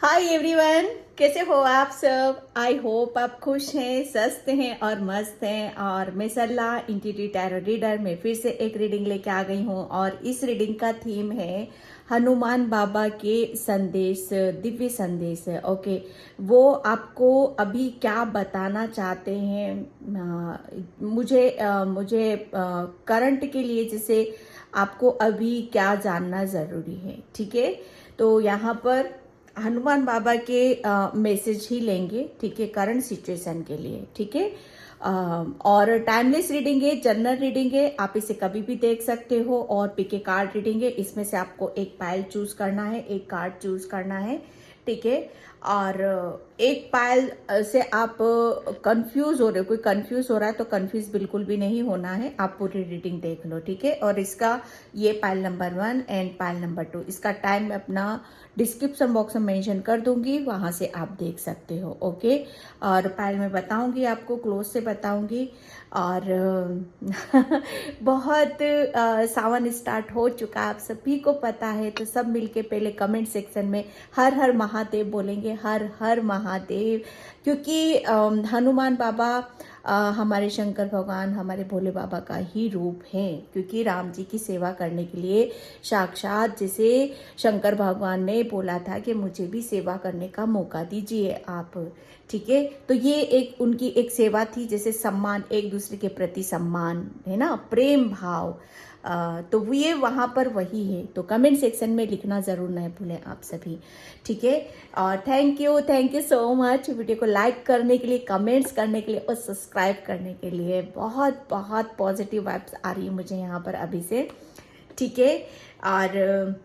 Hi everyone, कैसे हो आप सब। आई होप आप खुश हैं, स्वस्थ हैं और मस्त हैं। और मैं सल्ला इंटीरियर टैरो रीडर में फिर से एक रीडिंग लेके आ गई हूँ और इस रीडिंग का थीम है हनुमान बाबा के संदेश, दिव्य संदेश। ओके, वो आपको अभी क्या बताना चाहते हैं मुझे करंट के लिए, जैसे आपको अभी क्या जानना ज़रूरी है। ठीक है, तो यहाँ पर हनुमान बाबा के मैसेज ही लेंगे। ठीक है, करंट सिचुएशन के लिए। ठीक है, और टाइमलेस रीडिंग है, जनरल रीडिंग है, आप इसे कभी भी देख सकते हो। और पिक ए कार्ड रीडिंग है, इसमें से आपको एक पाइल चूज करना है, एक कार्ड चूज करना है। ठीक है, और एक पाइल से आप कंफ्यूज हो रहे हो, कोई कंफ्यूज हो रहा है तो कंफ्यूज बिल्कुल भी नहीं होना है, आप पूरी रीडिंग देख लो। ठीक है, और इसका ये pile number 1 and pile number 2, इसका टाइम मैं अपना डिस्क्रिप्शन बॉक्स में मेंशन कर दूंगी, वहां से आप देख सकते हो। ओके, और पाइल में बताऊंगी, आपको क्लोज से बताऊंगी। और बहुत सावन स्टार्ट हो चुका, आप सभी को पता है। तो सब मिलके पहले कमेंट सेक्शन में हर हर महादेव बोलेंगे, हर हर महादेव। क्योंकि हनुमान बाबा हमारे शंकर भगवान, हमारे भोले बाबा का ही रूप है। क्योंकि राम जी की सेवा करने के लिए साक्षात जैसे शंकर भगवान ने बोला था कि मुझे भी सेवा करने का मौका दीजिए आप। ठीक है, तो ये एक उनकी एक सेवा थी, जैसे सम्मान, एक दूसरे के प्रति सम्मान है ना, प्रेम भाव। तो ये वहाँ पर वही है। तो कमेंट सेक्शन में लिखना ज़रूर नहीं भूलें आप सभी। ठीक है, और thank you so much video को लाइक करने के लिए, कमेंट्स करने के लिए और सब्सक्राइब करने के लिए। बहुत बहुत पॉजिटिव वाइब्स आ रही है मुझे यहाँ पर अभी से। ठीक है, और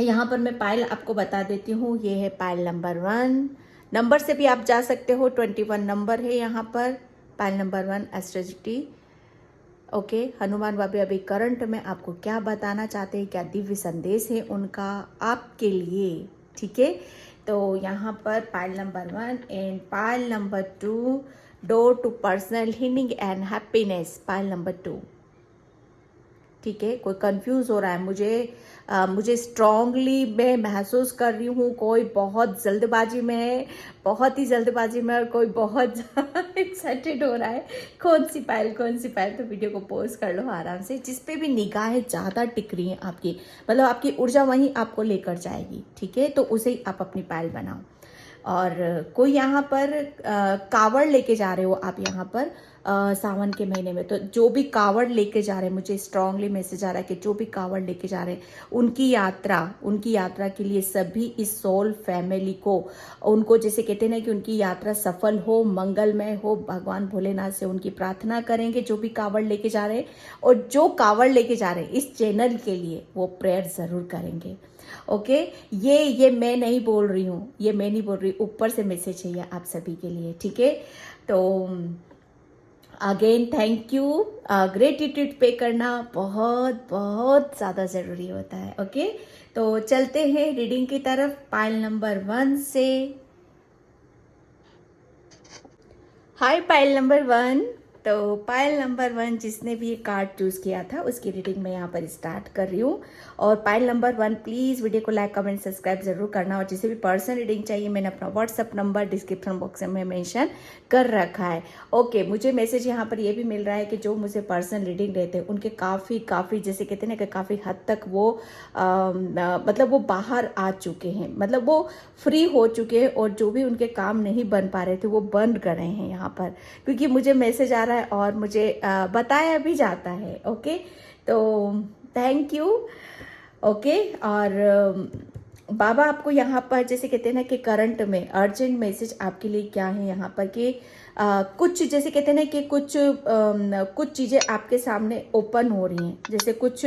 यहाँ पर मैं पाइल आपको बता देती हूँ। ये है पाइल नंबर 1, नंबर से भी आप जा सकते हो, 21 नंबर है यहाँ पर। Pile number 1 astrology. Okay, Hanuman Baba अभी करंट में आपको क्या बताना चाहते हैं, क्या दिव्य संदेश है उनका आपके लिए। ठीक है, तो यहाँ पर pile number 1 and pile number 2, door to personal healing and happiness, pile number 2। ठीक है, कोई कंफ्यूज हो रहा है, मुझे स्ट्रांगली मैं महसूस कर रही हूँ कोई बहुत जल्दबाजी में है, बहुत ही जल्दबाजी में, और कोई बहुत एक्साइटेड हो रहा है। कौन सी पाइल, तो वीडियो को पॉज कर लो आराम से। जिस पे भी निगाहें ज़्यादा टिक रही हैं आपकी, मतलब आपकी ऊर्जा वहीं आपको लेकर जाएगी। ठीक है, तो उसे ही आप अपनी पाइल बनाओ। और कोई यहाँ पर कावड़ लेके जा रहे हो आप यहाँ पर सावन के महीने में। तो जो भी कावड़ लेके जा रहे हैं, मुझे स्ट्रांगली मैसेज आ रहा है कि जो भी कावड़ लेके जा रहे हैं, उनकी यात्रा के लिए सभी इस सोल फैमिली को, उनको जैसे कहते हैं ना कि उनकी यात्रा सफल हो, मंगलमय हो, भगवान भोलेनाथ से उनकी प्रार्थना करेंगे जो भी कावड़ लेके जा रहे हैं। और जो कावड़ लेके जा रहे हैं इस चैनल के लिए, वो प्रेयर जरूर करेंगे। ओके, ये मैं नहीं बोल रही हूँ, ये मैं नहीं बोल रही, ऊपर से मैसेज है ये आप सभी के लिए। ठीक है, तो अगेन थैंक यू। ग्रेटिट्यूड पे करना बहुत बहुत ज़्यादा ज़रूरी होता है। ओके, तो चलते हैं रीडिंग की तरफ पाइल नंबर 1 से। हाय पाइल नंबर 1। तो पाइल नंबर 1 जिसने भी ये कार्ड चूज किया था उसकी रीडिंग मैं यहाँ पर स्टार्ट कर रही हूँ। और पाइल नंबर 1 प्लीज़ वीडियो को लाइक कमेंट सब्सक्राइब जरूर करना। और जिसे भी पर्सनल रीडिंग चाहिए, मैंने अपना व्हाट्सअप नंबर डिस्क्रिप्शन बॉक्स में मेंशन कर रखा है। ओके, मुझे मैसेज यहाँ पर ये भी मिल रहा है कि जो मुझे पर्सनल रीडिंग देते हैं उनके काफ़ी जैसे कहते हैं ना कि काफ़ी हद तक वो मतलब वो बाहर आ चुके हैं, मतलब वो फ्री हो चुके हैं, और जो भी उनके काम नहीं बन पा रहे थे वो बन कर रहे हैं यहाँ पर। क्योंकि मुझे मैसेज आ रहा है और मुझे बताया भी जाता है। ओके, तो थैंक यू। ओके, और बाबा आपको यहाँ पर जैसे कहते हैं ना कि करंट में अर्जेंट मैसेज आपके लिए क्या है यहाँ पर कि कुछ जैसे कहते हैं ना कि कुछ चीज़ें आपके सामने ओपन हो रही हैं, जैसे कुछ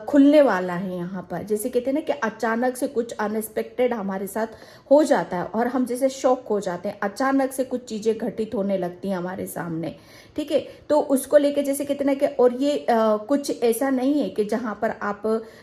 खुलने वाला है यहाँ पर। जैसे कहते हैं ना कि अचानक से कुछ अनएक्सपेक्टेड हमारे साथ हो जाता है और हम जैसे शॉक हो जाते हैं, अचानक से कुछ चीज़ें घटित होने लगती हैं हमारे सामने। ठीक है, तो उसको लेके जैसे कहते हैं ना कि, और ये कुछ ऐसा नहीं है कि जहाँ पर आप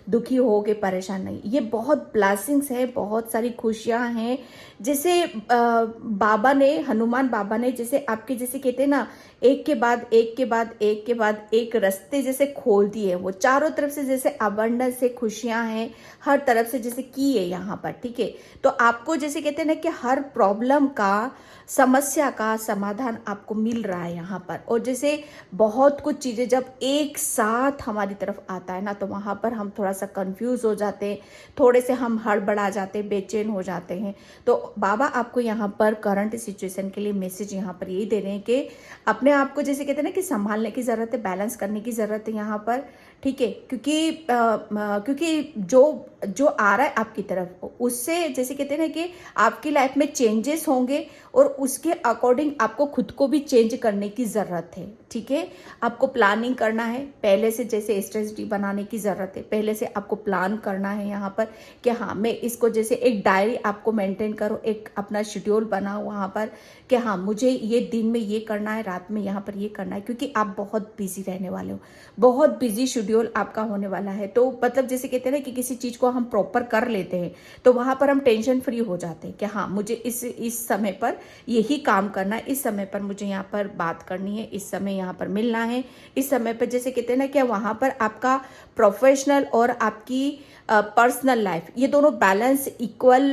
दुखी होगे, परेशान नहीं, ये बहुत ब्लेसिंग्स है, बहुत सारी खुशियाँ हैं। जैसे बाबा ने, हनुमान बाबा ने जैसे आपके जैसे कहते हैं ना, एक के बाद एक के बाद एक के बाद एक रास्ते जैसे खोल दिए, वो चारों तरफ से से जैसे अबंडेंस से खुशियां हैं, हर तरफ से जैसे की है यहाँ पर, ठीक है। तो आपको जैसे कहते हैं ना कि हर प्रॉब्लम का, समस्या का समाधान आपको मिल रहा है यहाँ पर। और जैसे बहुत कुछ चीज़ें जब एक साथ हमारी तरफ आता है ना, तो वहाँ पर हम थोड़ा सा कंफ्यूज हो जाते हैं, थोड़े से हम हड़बड़ा जाते हैं, बेचैन हो जाते हैं। तो बाबा आपको यहाँ पर करंट सिचुएशन के लिए मैसेज यहाँ पर यही दे रहे हैं कि अपने आप को जैसे कहते हैं ना कि संभालने की ज़रूरत है, बैलेंस करने की ज़रूरत है यहाँ पर, ठीक है। क्योंकि जो आ रहा है आपकी तरफ, उससे जैसे कहते हैं ना कि आपकी लाइफ में चेंजेस होंगे और उसके अकॉर्डिंग आपको खुद को भी चेंज करने की ज़रूरत है, ठीक है। आपको प्लानिंग करना है, पहले से जैसे स्ट्रेटजी बनाने की ज़रूरत है, पहले से आपको प्लान करना है यहाँ पर कि हाँ मैं इसको जैसे एक डायरी आपको मेंटेन करो, एक अपना शेड्यूल बनाओ वहाँ पर कि हाँ मुझे ये दिन में ये करना है, रात में यहाँ पर ये करना है, क्योंकि आप बहुत बिजी रहने वाले हो, बहुत बिजी शेड्यूल आपका होने वाला है। तो मतलब जैसे कहते हैं ना कि किसी चीज़ को हम प्रॉपर कर लेते हैं तो वहाँ पर हम टेंशन फ्री हो जाते हैं कि हाँ मुझे इस समय पर यही काम करना है, इस समय पर मुझे यहाँ पर बात करनी है, इस समय यहाँ पर मिलना है, इस समय पर जैसे कहते हैं ना कि वहाँ पर आपका प्रोफेशनल और आपकी पर्सनल लाइफ, ये दोनों बैलेंस इक्वल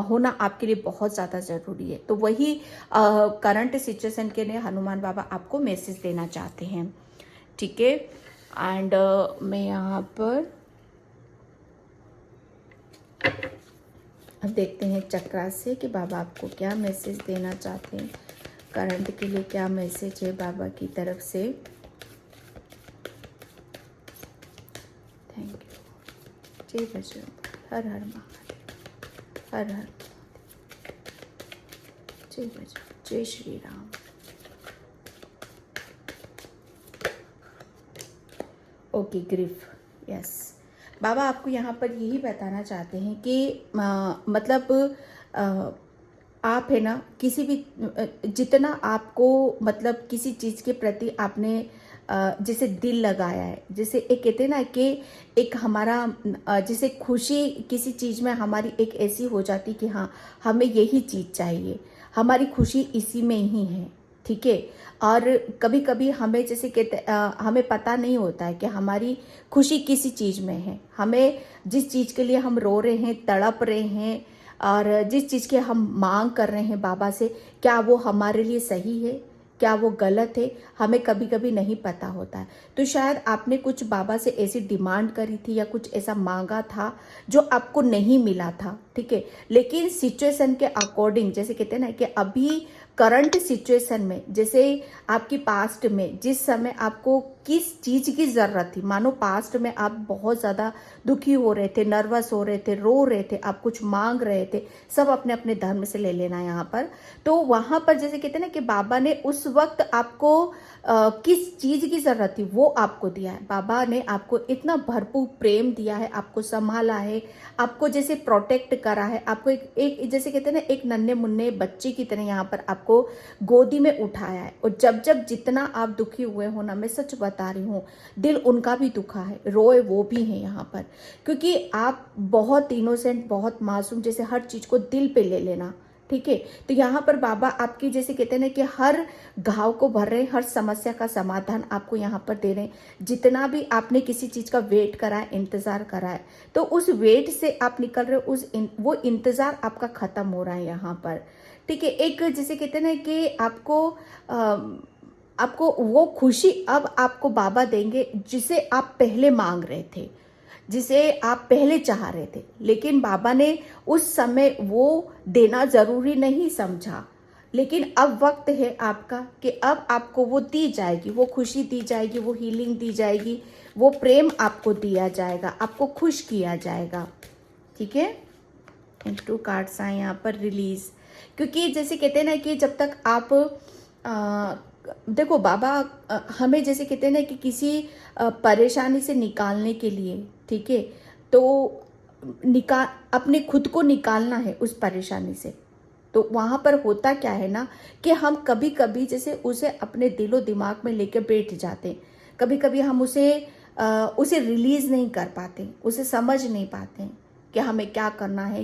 होना आपके लिए बहुत ज़्यादा ज़रूरी है। तो वही करंट सिचुएशन के लिए हनुमान बाबा आपको मैसेज देना चाहते हैं, ठीक है। एंड मैं यहाँ पर अब देखते हैं चक्रा से कि बाबा आपको क्या मैसेज देना चाहते हैं, करंट के लिए क्या मैसेज है बाबा की तरफ से। Thank you. जय बजरंग, हर हर महादेव, हर हर जय बजरंग, जय Shri Ram. Okay grief, yes. Baba आपको यहाँ पर यही बताना चाहते हैं कि मतलब आप है ना किसी भी जितना आपको मतलब किसी चीज़ के प्रति आपने जैसे दिल लगाया है, जैसे एक कहते हैं ना कि एक हमारा जैसे खुशी किसी चीज़ में हमारी एक ऐसी हो जाती कि हाँ हमें यही चीज़ चाहिए, हमारी खुशी इसी में ही है, ठीक है। और कभी कभी हमें जैसे कहते हमें पता नहीं होता है कि हमारी खुशी किसी चीज़ में है, हमें जिस चीज़ के लिए हम रो रहे हैं, तड़प रहे हैं और जिस चीज़ की हम मांग कर रहे हैं बाबा से, क्या वो हमारे लिए सही है, क्या वो गलत है, हमें कभी कभी नहीं पता होता है। तो शायद आपने कुछ बाबा से ऐसी डिमांड करी थी या कुछ ऐसा मांगा था जो आपको नहीं मिला था, ठीक है। लेकिन सिचुएशन के अकॉर्डिंग जैसे कहते हैं ना कि अभी करंट सिचुएशन में, जैसे आपकी पास्ट में जिस समय आपको किस चीज़ की ज़रूरत थी, मानो पास्ट में आप बहुत ज़्यादा दुखी हो रहे थे, नर्वस हो रहे थे, रो रहे थे, आप कुछ मांग रहे थे, सब अपने अपने धर्म से ले लेना यहाँ पर। तो वहाँ पर जैसे कहते हैं ना कि बाबा ने उस वक्त आपको किस चीज़ की ज़रूरत थी वो आपको दिया है। बाबा ने आपको इतना भरपूर प्रेम दिया है, आपको संभाला है, आपको जैसे प्रोटेक्ट करा है, आपको एक जैसे कहते हैं ना एक नन्हे मुन्ने बच्चे की तरह यहाँ पर आपको गोदी में उठाया है। और जब जब जितना आप दुखी हुए हो ना, मैं सच बता रही हूँ, दिल उनका भी दुखा है, रोए वो भी हैं यहाँ पर, क्योंकि आप बहुत इनोसेंट, बहुत मासूम, जैसे हर चीज़ को दिल पे ले लेना, ठीक है। तो यहाँ पर बाबा आपकी जैसे कहते हैं ना कि हर घाव को भर रहे हैं, हर समस्या का समाधान आपको यहाँ पर दे रहे हैं। जितना भी आपने किसी चीज़ का वेट करा है, इंतज़ार करा है, तो उस वेट से आप निकल रहे हो, वो इंतज़ार आपका ख़त्म हो रहा है यहाँ पर, ठीक है। एक जैसे कहते हैं ना कि आपको वो खुशी अब आपको बाबा देंगे जिसे आप पहले मांग रहे थे, जिसे आप पहले चाह रहे थे, लेकिन बाबा ने उस समय वो देना ज़रूरी नहीं समझा। लेकिन अब वक्त है आपका कि अब आपको वो दी जाएगी, वो खुशी दी जाएगी, वो हीलिंग दी जाएगी, वो प्रेम आपको दिया जाएगा, आपको खुश किया जाएगा, ठीक है। 2 कार्ड्स आए यहाँ पर, रिलीज। क्योंकि जैसे कहते हैं ना कि जब तक आप देखो बाबा हमें जैसे कहते हैं ना कि किसी परेशानी से निकालने के लिए, ठीक है, तो अपने खुद को निकालना है उस परेशानी से। तो वहाँ पर होता क्या है ना कि हम कभी कभी जैसे उसे अपने दिलो दिमाग में लेके बैठ जाते हैं, कभी कभी हम उसे रिलीज नहीं कर पाते, उसे समझ नहीं पाते, कि हमें क्या करना है,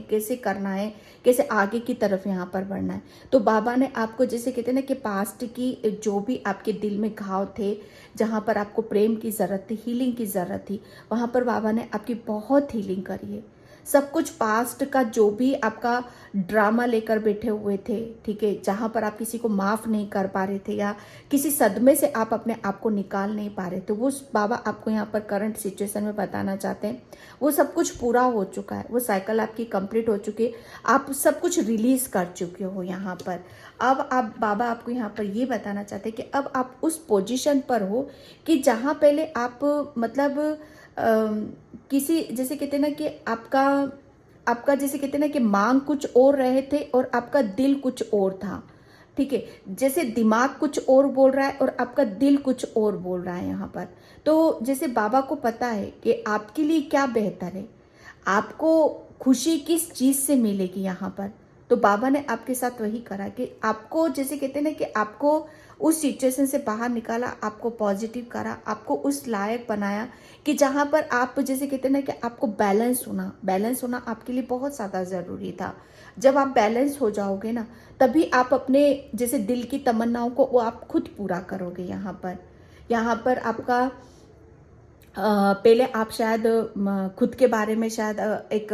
कैसे आगे की तरफ यहाँ पर बढ़ना है। तो बाबा ने आपको जैसे कहते हैं ना कि पास्ट की जो भी आपके दिल में घाव थे, जहाँ पर आपको प्रेम की ज़रूरत थी, हीलिंग की ज़रूरत थी, वहाँ पर बाबा ने आपकी बहुत हीलिंग करी है। सब कुछ पास्ट का जो भी आपका ड्रामा लेकर बैठे हुए थे, ठीक है, जहाँ पर आप किसी को माफ़ नहीं कर पा रहे थे या किसी सदमे से आप अपने आप को निकाल नहीं पा रहे थे, वो बाबा आपको यहाँ पर करंट सिचुएशन में बताना चाहते हैं वो सब कुछ पूरा हो चुका है, वो साइकिल आपकी कंप्लीट हो चुकी है, आप सब कुछ रिलीज कर चुके हो यहाँ पर। अब आप बाबा आपको यहाँ पर ये बताना चाहते हैं कि अब आप उस पोजीशन पर हो कि जहाँ पहले आप मतलब किसी जैसे कहते हैं ना कि आपका जैसे कहते हैं ना कि मांग कुछ और रहे थे और आपका दिल कुछ और था, ठीक है। जैसे दिमाग कुछ और बोल रहा है और आपका दिल कुछ और बोल रहा है यहाँ पर। तो जैसे बाबा को पता है कि आपके लिए क्या बेहतर है, आपको खुशी किस चीज़ से मिलेगी यहाँ पर। तो बाबा ने आपके साथ वही करा कि आपको जैसे कहते हैं ना कि आपको उस सिचुएशन से बाहर निकाला, आपको पॉजिटिव करा, आपको उस लायक बनाया कि जहाँ पर आप जैसे कहते हैं ना कि आपको बैलेंस होना आपके लिए बहुत ज़्यादा ज़रूरी था। जब आप बैलेंस हो जाओगे ना, तभी आप अपने जैसे दिल की तमन्नाओं को वो आप खुद पूरा करोगे यहाँ पर आपका पहले आप शायद खुद के बारे में शायद एक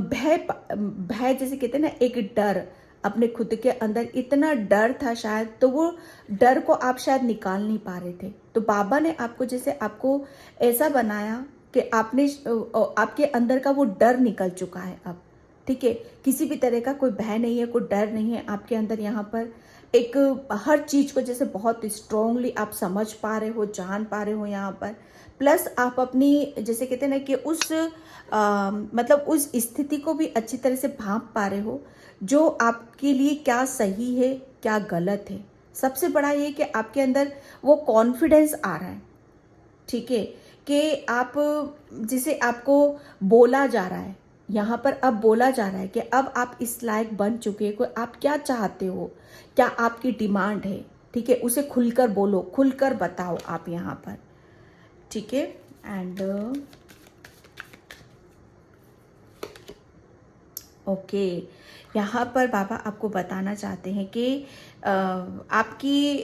भय जैसे कहते हैं ना, एक डर अपने खुद के अंदर इतना डर था शायद, तो वो डर को आप शायद निकाल नहीं पा रहे थे। तो बाबा ने आपको जैसे आपको ऐसा बनाया कि आपके अंदर का वो डर निकल चुका है अब, ठीक है। किसी भी तरह का कोई भय नहीं है, कोई डर नहीं है आपके अंदर। यहाँ पर एक हर चीज को जैसे बहुत स्ट्रांगली आप समझ पा रहे हो, जान पा रहे हो यहाँ पर। प्लस आप अपनी जैसे कहते हैं ना कि मतलब उस स्थिति को भी अच्छी तरह से भांप पा रहे हो, जो आपके लिए क्या सही है क्या गलत है। सबसे बड़ा ये कि आपके अंदर वो कॉन्फिडेंस आ रहा है, ठीक है, कि आप जिसे आपको बोला जा रहा है यहाँ पर, अब बोला जा रहा है कि अब आप इस लायक बन चुके हैं, आप क्या चाहते हो, क्या आपकी डिमांड है, ठीक है, उसे खुलकर बोलो, खुलकर बताओ आप यहाँ पर, ठीक है। एंड ओके, यहाँ पर बाबा आपको बताना चाहते हैं कि आपकी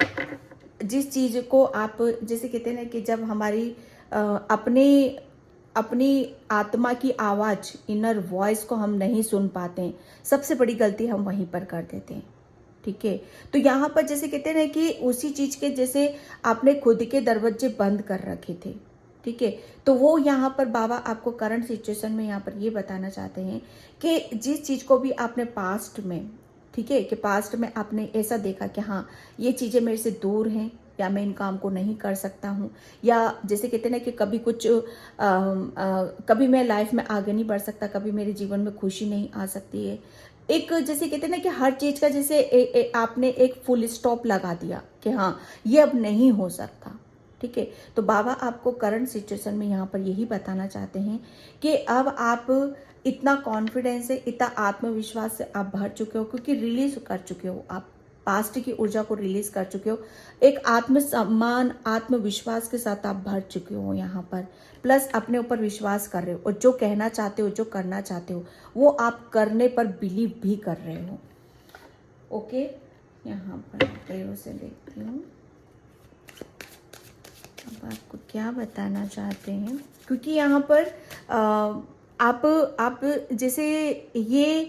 जिस चीज़ को आप जैसे कहते हैं ना कि जब हमारी अपनी आत्मा की आवाज़, इनर वॉइस को हम नहीं सुन पाते हैं, सबसे बड़ी गलती हम वहीं पर कर देते हैं, ठीक है। तो यहाँ पर जैसे कहते हैं ना कि उसी चीज़ के जैसे आपने खुद के दरवाजे बंद कर रखे थे, ठीक है। तो वो यहाँ पर बाबा आपको करंट सिचुएशन में यहाँ पर ये बताना चाहते हैं कि जिस चीज़ को भी आपने पास्ट में, ठीक है, कि पास्ट में आपने ऐसा देखा कि हाँ ये चीज़ें मेरे से दूर हैं, या मैं इन काम को नहीं कर सकता हूँ, या जैसे कहते हैं ना कि कभी मैं लाइफ में आगे नहीं बढ़ सकता, कभी मेरे जीवन में खुशी नहीं आ सकती है, एक जैसे कहते हैं ना कि हर चीज़ का जैसे आपने एक फुल स्टॉप लगा दिया कि हाँ ये अब नहीं हो सकता, ठीक है। तो बाबा आपको करंट सिचुएशन में यहाँ पर यही बताना चाहते हैं कि अब आप इतना कॉन्फिडेंस है, इतना आत्मविश्वास से आप भर चुके हो, क्योंकि रिलीज कर चुके हो, आप पास्ट की ऊर्जा को रिलीज कर चुके हो, एक आत्मसम्मान आत्मविश्वास के साथ आप भर चुके हो यहाँ पर। प्लस अपने ऊपर विश्वास कर रहे हो, और जो कहना चाहते हो, जो करना चाहते हो, वो आप करने पर बिलीव भी कर रहे हो। ओके, यहाँ पर पैरों से देखती हूँ अब आपको क्या बताना चाहते हैं, क्योंकि यहाँ पर आप जैसे ये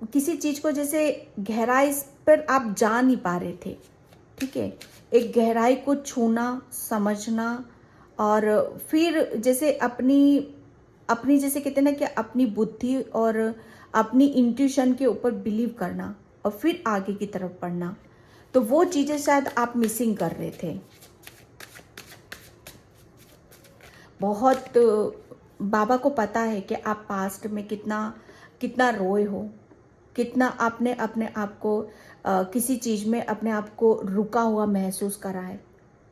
किसी चीज़ को जैसे गहराई पर आप जा नहीं पा रहे थे, ठीक है, एक गहराई को छूना, समझना, और फिर जैसे अपनी जैसे कहते हैं ना कि अपनी बुद्धि और अपनी इंट्यूशन के ऊपर बिलीव करना और फिर आगे की तरफ बढ़ना। तो वो चीज़ें शायद आप मिसिंग कर रहे थे बहुत। बाबा को पता है कि आप पास्ट में कितना रोए हो, कितना आपने अपने आप को किसी चीज़ में अपने आप को रुका हुआ महसूस करा है,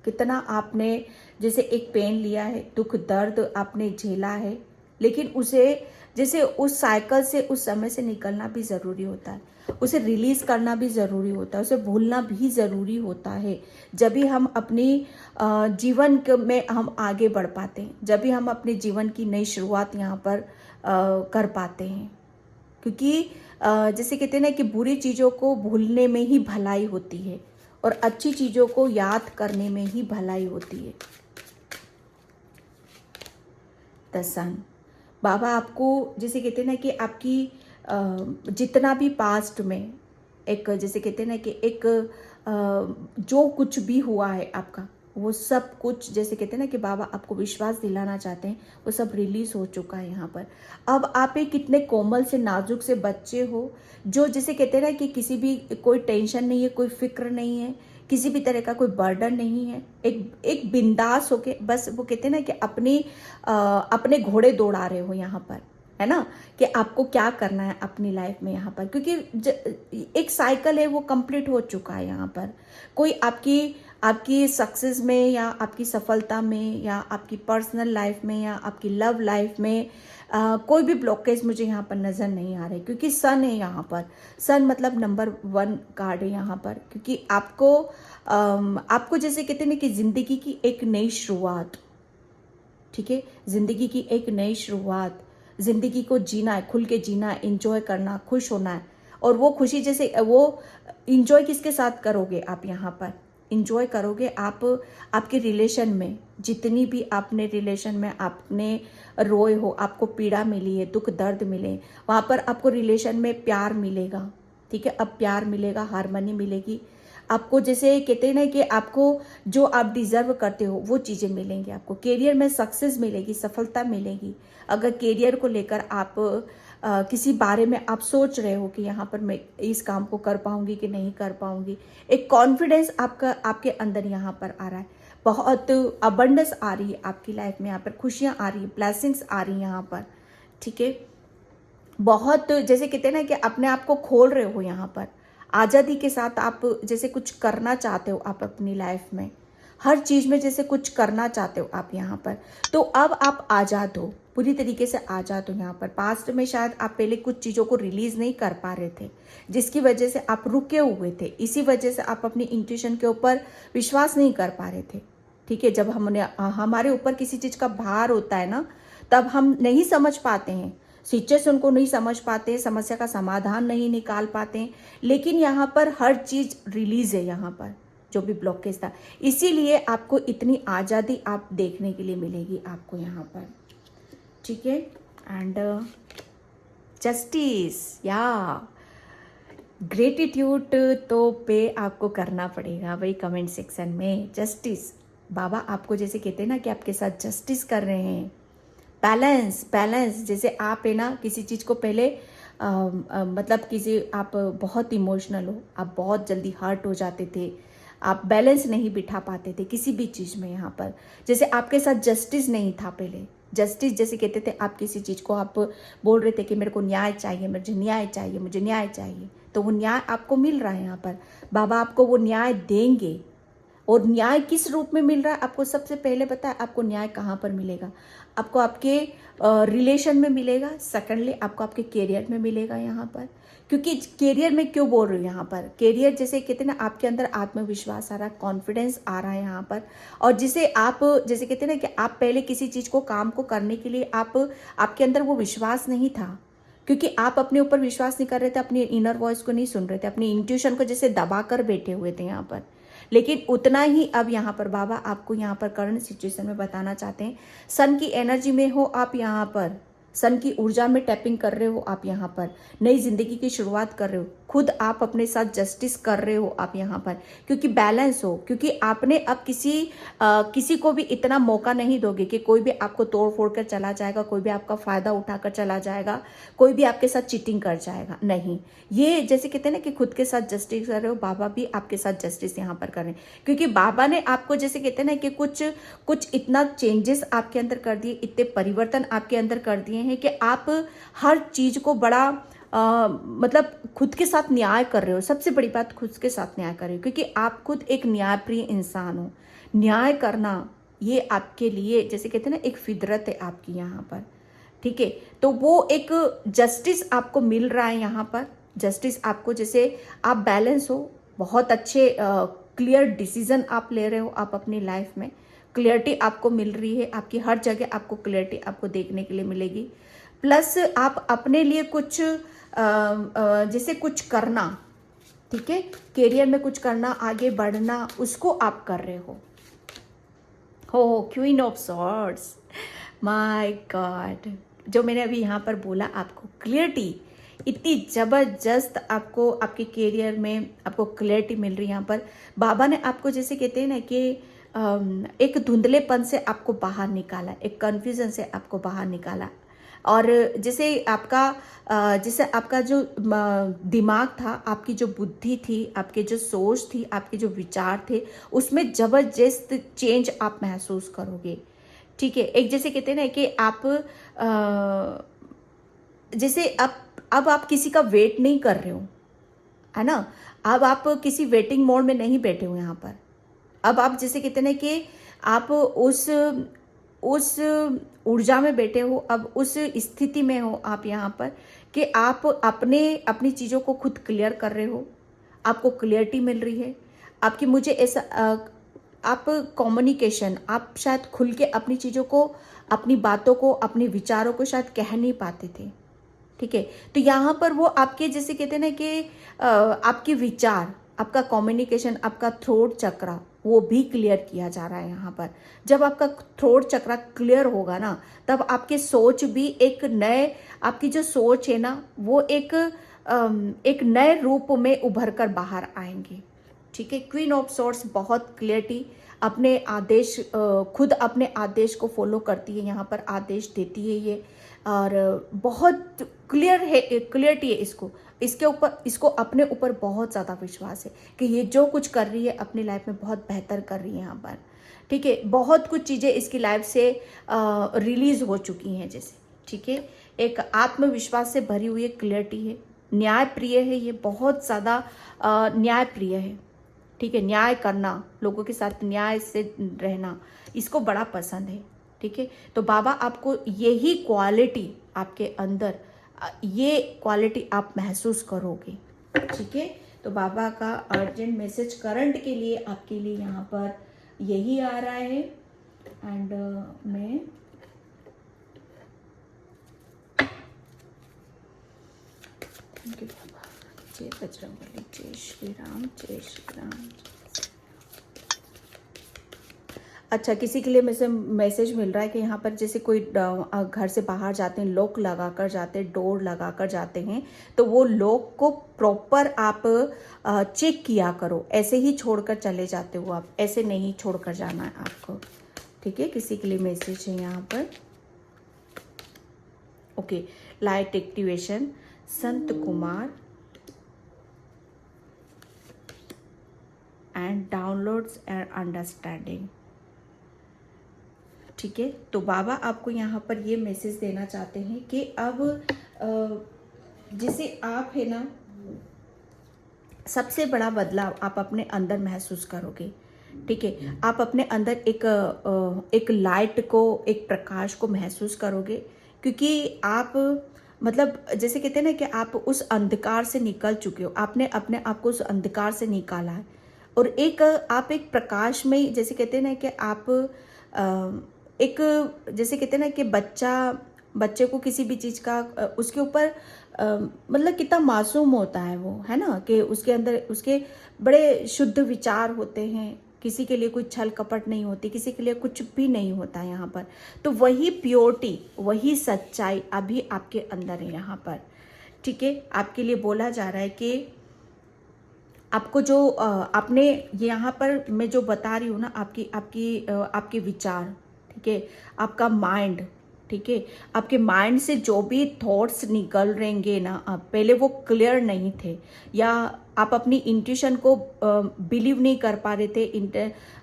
कितना आपने जैसे एक पेन लिया है, दुख दर्द आपने झेला है, लेकिन उसे जैसे उस साइकिल से, उस समय से निकलना भी ज़रूरी होता है, उसे रिलीज़ करना भी ज़रूरी होता है, उसे भूलना भी ज़रूरी होता है। जब भी हम अपनी में हम आगे बढ़ पाते हैं, जब भी हम अपने जीवन की नई शुरुआत यहाँ पर कर पाते हैं। क्योंकि जैसे कहते हैं ना कि बुरी चीज़ों को भूलने में ही भलाई होती है और अच्छी चीज़ों को याद करने में ही भलाई होती है। द सन, बाबा आपको जैसे कहते हैं ना कि आपकी जितना भी पास्ट में एक जैसे कहते हैं ना कि एक जो कुछ भी हुआ है आपका, वो सब कुछ जैसे कहते हैं ना कि बाबा आपको विश्वास दिलाना चाहते हैं, वो सब रिलीज हो चुका है यहाँ पर। अब आप एक कितने कोमल से नाजुक से बच्चे हो, जो जैसे कहते हैं ना कि किसी भी कोई टेंशन नहीं है, कोई फिक्र नहीं है, किसी भी तरह का कोई बर्डन नहीं है, एक बिंदास होके बस वो कहते हैं ना कि अपने घोड़े दौड़ा रहे हो यहाँ पर, है ना, कि आपको क्या करना है अपनी लाइफ में यहाँ पर। क्योंकि एक साइकिल है वो कंप्लीट हो चुका है यहाँ पर। कोई आपकी सक्सेस में या आपकी सफलता में या आपकी पर्सनल लाइफ में या आपकी लव लाइफ में कोई भी ब्लॉकेज मुझे यहाँ पर नज़र नहीं आ रहे, क्योंकि सन है यहाँ पर। सन मतलब नंबर 1 कार्ड है यहाँ पर। क्योंकि आपको जैसे कहते हैं ना कि ज़िंदगी की एक नई शुरुआत, ठीक है, ज़िंदगी की एक नई शुरुआत, ज़िंदगी को जीना है, खुल के जीना है, इंजॉय करना, खुश होना है। और वो खुशी जैसे वो इंजॉय किसके साथ करोगे आप यहाँ पर? इंजॉय करोगे आप आपके रिलेशन में, जितनी भी आपने रिलेशन में आपने रोए हो, आपको पीड़ा मिली है, दुख दर्द मिले, वहाँ पर आपको रिलेशन में प्यार मिलेगा, ठीक है। अब प्यार मिलेगा, हारमोनी मिलेगी आपको। जैसे कहते हैं ना कि आपको जो आप डिज़र्व करते हो वो चीज़ें मिलेंगी आपको। करियर में सक्सेस मिलेगी, सफलता मिलेगी। अगर करियर को लेकर आप किसी बारे में आप सोच रहे हो कि यहाँ पर मैं इस काम को कर पाऊंगी कि नहीं कर पाऊंगी, एक कॉन्फिडेंस आपके अंदर यहाँ पर आ रहा है। बहुत अबंडेंस आ रही है आपकी लाइफ में, यहाँ पर खुशियाँ आ रही है, ब्लेसिंग्स आ रही हैं यहाँ पर, ठीक है। बहुत जैसे कहते हैं ना कि अपने आप को खोल रहे हो यहाँ पर, आज़ादी के साथ आप जैसे कुछ करना चाहते हो आप अपनी लाइफ में, हर चीज़ में जैसे कुछ करना चाहते हो आप यहाँ पर। तो अब आप आज़ाद हो, पूरी तरीके से आज़ाद हो यहाँ पर। पास्ट में शायद आप पहले कुछ चीज़ों को रिलीज़ नहीं कर पा रहे थे, जिसकी वजह से आप रुके हुए थे। इसी वजह से आप अपनी इंट्यूशन के ऊपर विश्वास नहीं कर पा रहे थे, ठीक है। जब हमारे ऊपर किसी चीज़ का भार होता है ना, तब हम नहीं समझ पाते हैं, सिचुएशन को नहीं समझ पाते, समस्या का समाधान नहीं निकाल पाते। लेकिन यहाँ पर हर चीज़ रिलीज है यहाँ पर, जो भी ब्लॉकेज था। इसीलिए आपको इतनी आज़ादी आप देखने के लिए मिलेगी आपको यहाँ पर, ठीक है। एंड जस्टिस या ग्रेटिट्यूड तो पे आपको करना पड़ेगा भाई कमेंट सेक्शन में। जस्टिस, बाबा आपको जैसे कहते हैं ना कि आपके साथ जस्टिस कर रहे हैं। बैलेंस जैसे आप है ना किसी चीज़ को पहले मतलब आप बहुत इमोशनल हो, आप बहुत जल्दी हर्ट हो जाते थे, आप बैलेंस नहीं बिठा पाते थे किसी भी चीज़ में यहाँ पर। जैसे आपके साथ जस्टिस नहीं था पहले। जस्टिस जैसे कहते थे, आप किसी चीज़ को आप बोल रहे थे कि मेरे को न्याय चाहिए, मुझे न्याय चाहिए, मुझे न्याय चाहिए, तो वो न्याय आपको मिल रहा है यहाँ पर। बाबा आपको वो न्याय देंगे। और न्याय किस रूप में मिल रहा है आपको? सबसे पहले पता है आपको न्याय कहाँ पर मिलेगा? आपको आपके रिलेशन में मिलेगा। सेकंडली आपको आपके करियर में मिलेगा यहाँ पर। क्योंकि करियर में क्यों बोल रही हूँ यहाँ पर? करियर जैसे कहते हैं ना, आपके अंदर आत्मविश्वास आ रहा है, कॉन्फिडेंस आ रहा है यहाँ पर। और जिसे आप जैसे कहते हैं ना कि आप पहले किसी चीज़ को काम को करने के लिए आपके अंदर वो विश्वास नहीं था, क्योंकि आप अपने ऊपर विश्वास नहीं कर रहे थे, अपनी इनर वॉइस को नहीं सुन रहे थे, अपनी इंट्यूशन को जैसे दबा कर बैठे हुए थे यहाँ पर। लेकिन उतना ही अब यहाँ पर बाबा आपको यहाँ पर करंट सिचुएशन में बताना चाहते हैं। सन की एनर्जी में हो आप यहाँ पर, सन की ऊर्जा में टैपिंग कर रहे हो आप यहाँ पर, नई जिंदगी की शुरुआत कर रहे हो, खुद आप अपने साथ जस्टिस कर रहे हो आप यहाँ पर। क्योंकि बैलेंस हो, क्योंकि आपने अब किसी को भी इतना मौका नहीं दोगे कि कोई भी आपको तोड़ फोड़ कर चला जाएगा, कोई भी आपका फायदा उठाकर चला जाएगा, कोई भी आपके साथ चीटिंग कर जाएगा, नहीं। ये जैसे कहते हैं ना कि खुद के साथ जस्टिस कर रहे हो, बाबा भी आपके साथ जस्टिस यहाँ पर कर रहे हैं। क्योंकि बाबा ने आपको जैसे कहते हैं ना कि कुछ इतना चेंजेस आपके अंदर कर दिए, इतने परिवर्तन आपके अंदर कर दिए हैं कि आप हर चीज को बड़ा मतलब खुद के साथ न्याय कर रहे हो। सबसे बड़ी बात, खुद के साथ न्याय कर रहे हो, क्योंकि आप खुद एक न्यायप्रिय इंसान हो। न्याय करना ये आपके लिए जैसे कहते हैं ना एक फितरत है आपकी यहाँ पर। ठीक है। तो वो एक जस्टिस आपको मिल रहा है यहाँ पर, जस्टिस आपको, जैसे आप बैलेंस हो, बहुत अच्छे क्लियर डिसीजन आप ले रहे हो, आप अपनी लाइफ में क्लियरिटी आपको मिल रही है, आपकी हर जगह आपको क्लियरिटी आपको देखने के लिए मिलेगी। प्लस आप अपने लिए कुछ जैसे कुछ करना, ठीक है, करियर में कुछ करना, आगे बढ़ना, उसको आप कर रहे हो queen of swords, my God. जो मैंने अभी यहाँ पर बोला आपको क्लियरिटी इतनी ज़बरदस्त आपको आपके करियर में आपको क्लियरिटी मिल रही है। यहाँ पर बाबा ने आपको जैसे कहते हैं ना कि एक धुंधलेपन से आपको बाहर निकाला, एक कन्फ्यूजन से आपको बाहर निकाला। और जैसे आपका जो दिमाग था, आपकी जो बुद्धि थी, आपके जो सोच थी, आपके जो विचार थे, उसमें ज़बरदस्त चेंज आप महसूस करोगे, ठीक है। एक जैसे कहते हैं ना कि आप जैसे अब आप किसी का वेट नहीं कर रहे हो, है ना, अब आप किसी वेटिंग मोड में नहीं बैठे हो यहाँ पर। अब आप जैसे कहते हैं ना कि आप उस ऊर्जा में बैठे हो, अब उस स्थिति में हो आप यहाँ पर कि आप अपनी चीज़ों को खुद क्लियर कर रहे हो, आपको क्लियरिटी मिल रही है आपकी। मुझे ऐसा आप कम्युनिकेशन, आप शायद खुल के अपनी चीज़ों को, अपनी बातों को, अपने विचारों को शायद कह नहीं पाते थे, ठीक है। तो यहाँ पर वो आपके जैसे कहते हैं ना कि आपके विचार, आपका कम्युनिकेशन, आपका थ्रोट चक्रा, वो भी क्लियर किया जा रहा है यहाँ पर। जब आपका थ्रोट चक्रा क्लियर होगा ना, तब आपके सोच भी एक नए, आपकी जो सोच है ना, वो एक नए रूप में उभर कर बाहर आएंगे, ठीक है। क्वीन ऑफ सॉर्ड्स बहुत क्लियरिटी, अपने आदेश, खुद अपने आदेश को फॉलो करती है, यहाँ पर आदेश देती है ये, और बहुत क्लियर है, क्लियरिटी है इसको अपने ऊपर बहुत ज़्यादा विश्वास है कि ये जो कुछ कर रही है अपनी लाइफ में बहुत बेहतर कर रही है यहाँ पर, ठीक है। बहुत कुछ चीज़ें इसकी लाइफ से रिलीज हो चुकी हैं जैसे, ठीक है। एक आत्मविश्वास से भरी हुई क्लियरिटी है, न्यायप्रिय है, ये बहुत ज़्यादा न्यायप्रिय है, ठीक है। न्याय करना, लोगों के साथ न्याय से रहना, इसको बड़ा पसंद है, ठीक है। तो बाबा आपको यही क्वालिटी आपके अंदर, ये क्वालिटी आप महसूस करोगे, ठीक है। तो बाबा का अर्जेंट मैसेज करंट के लिए आपके लिए यहाँ पर यही आ रहा है। एंड मैं जय बजरंगबली, जय श्री राम, जय श्री राम। अच्छा, किसी के लिए मैसेज मिल रहा है कि यहाँ पर जैसे कोई घर से बाहर जाते हैं, लॉक लगा कर जाते हैं, डोर लगा कर जाते हैं, तो वो लॉक को प्रॉपर आप चेक किया करो, ऐसे ही छोड़कर चले जाते हो आप, ऐसे नहीं छोड़कर जाना है आपको, ठीक है। किसी के लिए मैसेज है यहाँ पर, okay. Light activation, Sant Kumar and downloads and understanding, ठीक है। तो बाबा आपको यहाँ पर ये मैसेज देना चाहते हैं कि अब जैसे आप है ना, सबसे बड़ा बदलाव आप अपने अंदर महसूस करोगे, ठीक है। आप अपने अंदर एक लाइट को, एक प्रकाश को महसूस करोगे, क्योंकि आप मतलब जैसे कहते हैं ना कि आप उस अंधकार से निकल चुके हो, आपने अपने आप को उस अंधकार से निकाला है, और आप एक प्रकाश में, जैसे कहते हैं ना कि आप एक, जैसे कहते हैं ना कि बच्चे को किसी भी चीज़ का उसके ऊपर मतलब कितना मासूम होता है वो, है ना, कि उसके अंदर उसके बड़े शुद्ध विचार होते हैं, किसी के लिए कोई छल कपट नहीं होती, किसी के लिए कुछ भी नहीं होता है यहाँ पर। तो वही प्योरिटी, वही सच्चाई अभी आपके अंदर है यहाँ पर, ठीक है। आपके लिए बोला जा रहा है कि आपको जो आपने यहाँ पर मैं जो बता रही हूँ ना, आपके विचार, ठीक है, आपका माइंड, ठीक है, आपके माइंड से जो भी थॉट्स निकल रहेंगे ना, पहले वो क्लियर नहीं थे, या आप अपनी इंट्यूशन को बिलीव नहीं कर पा रहे थे,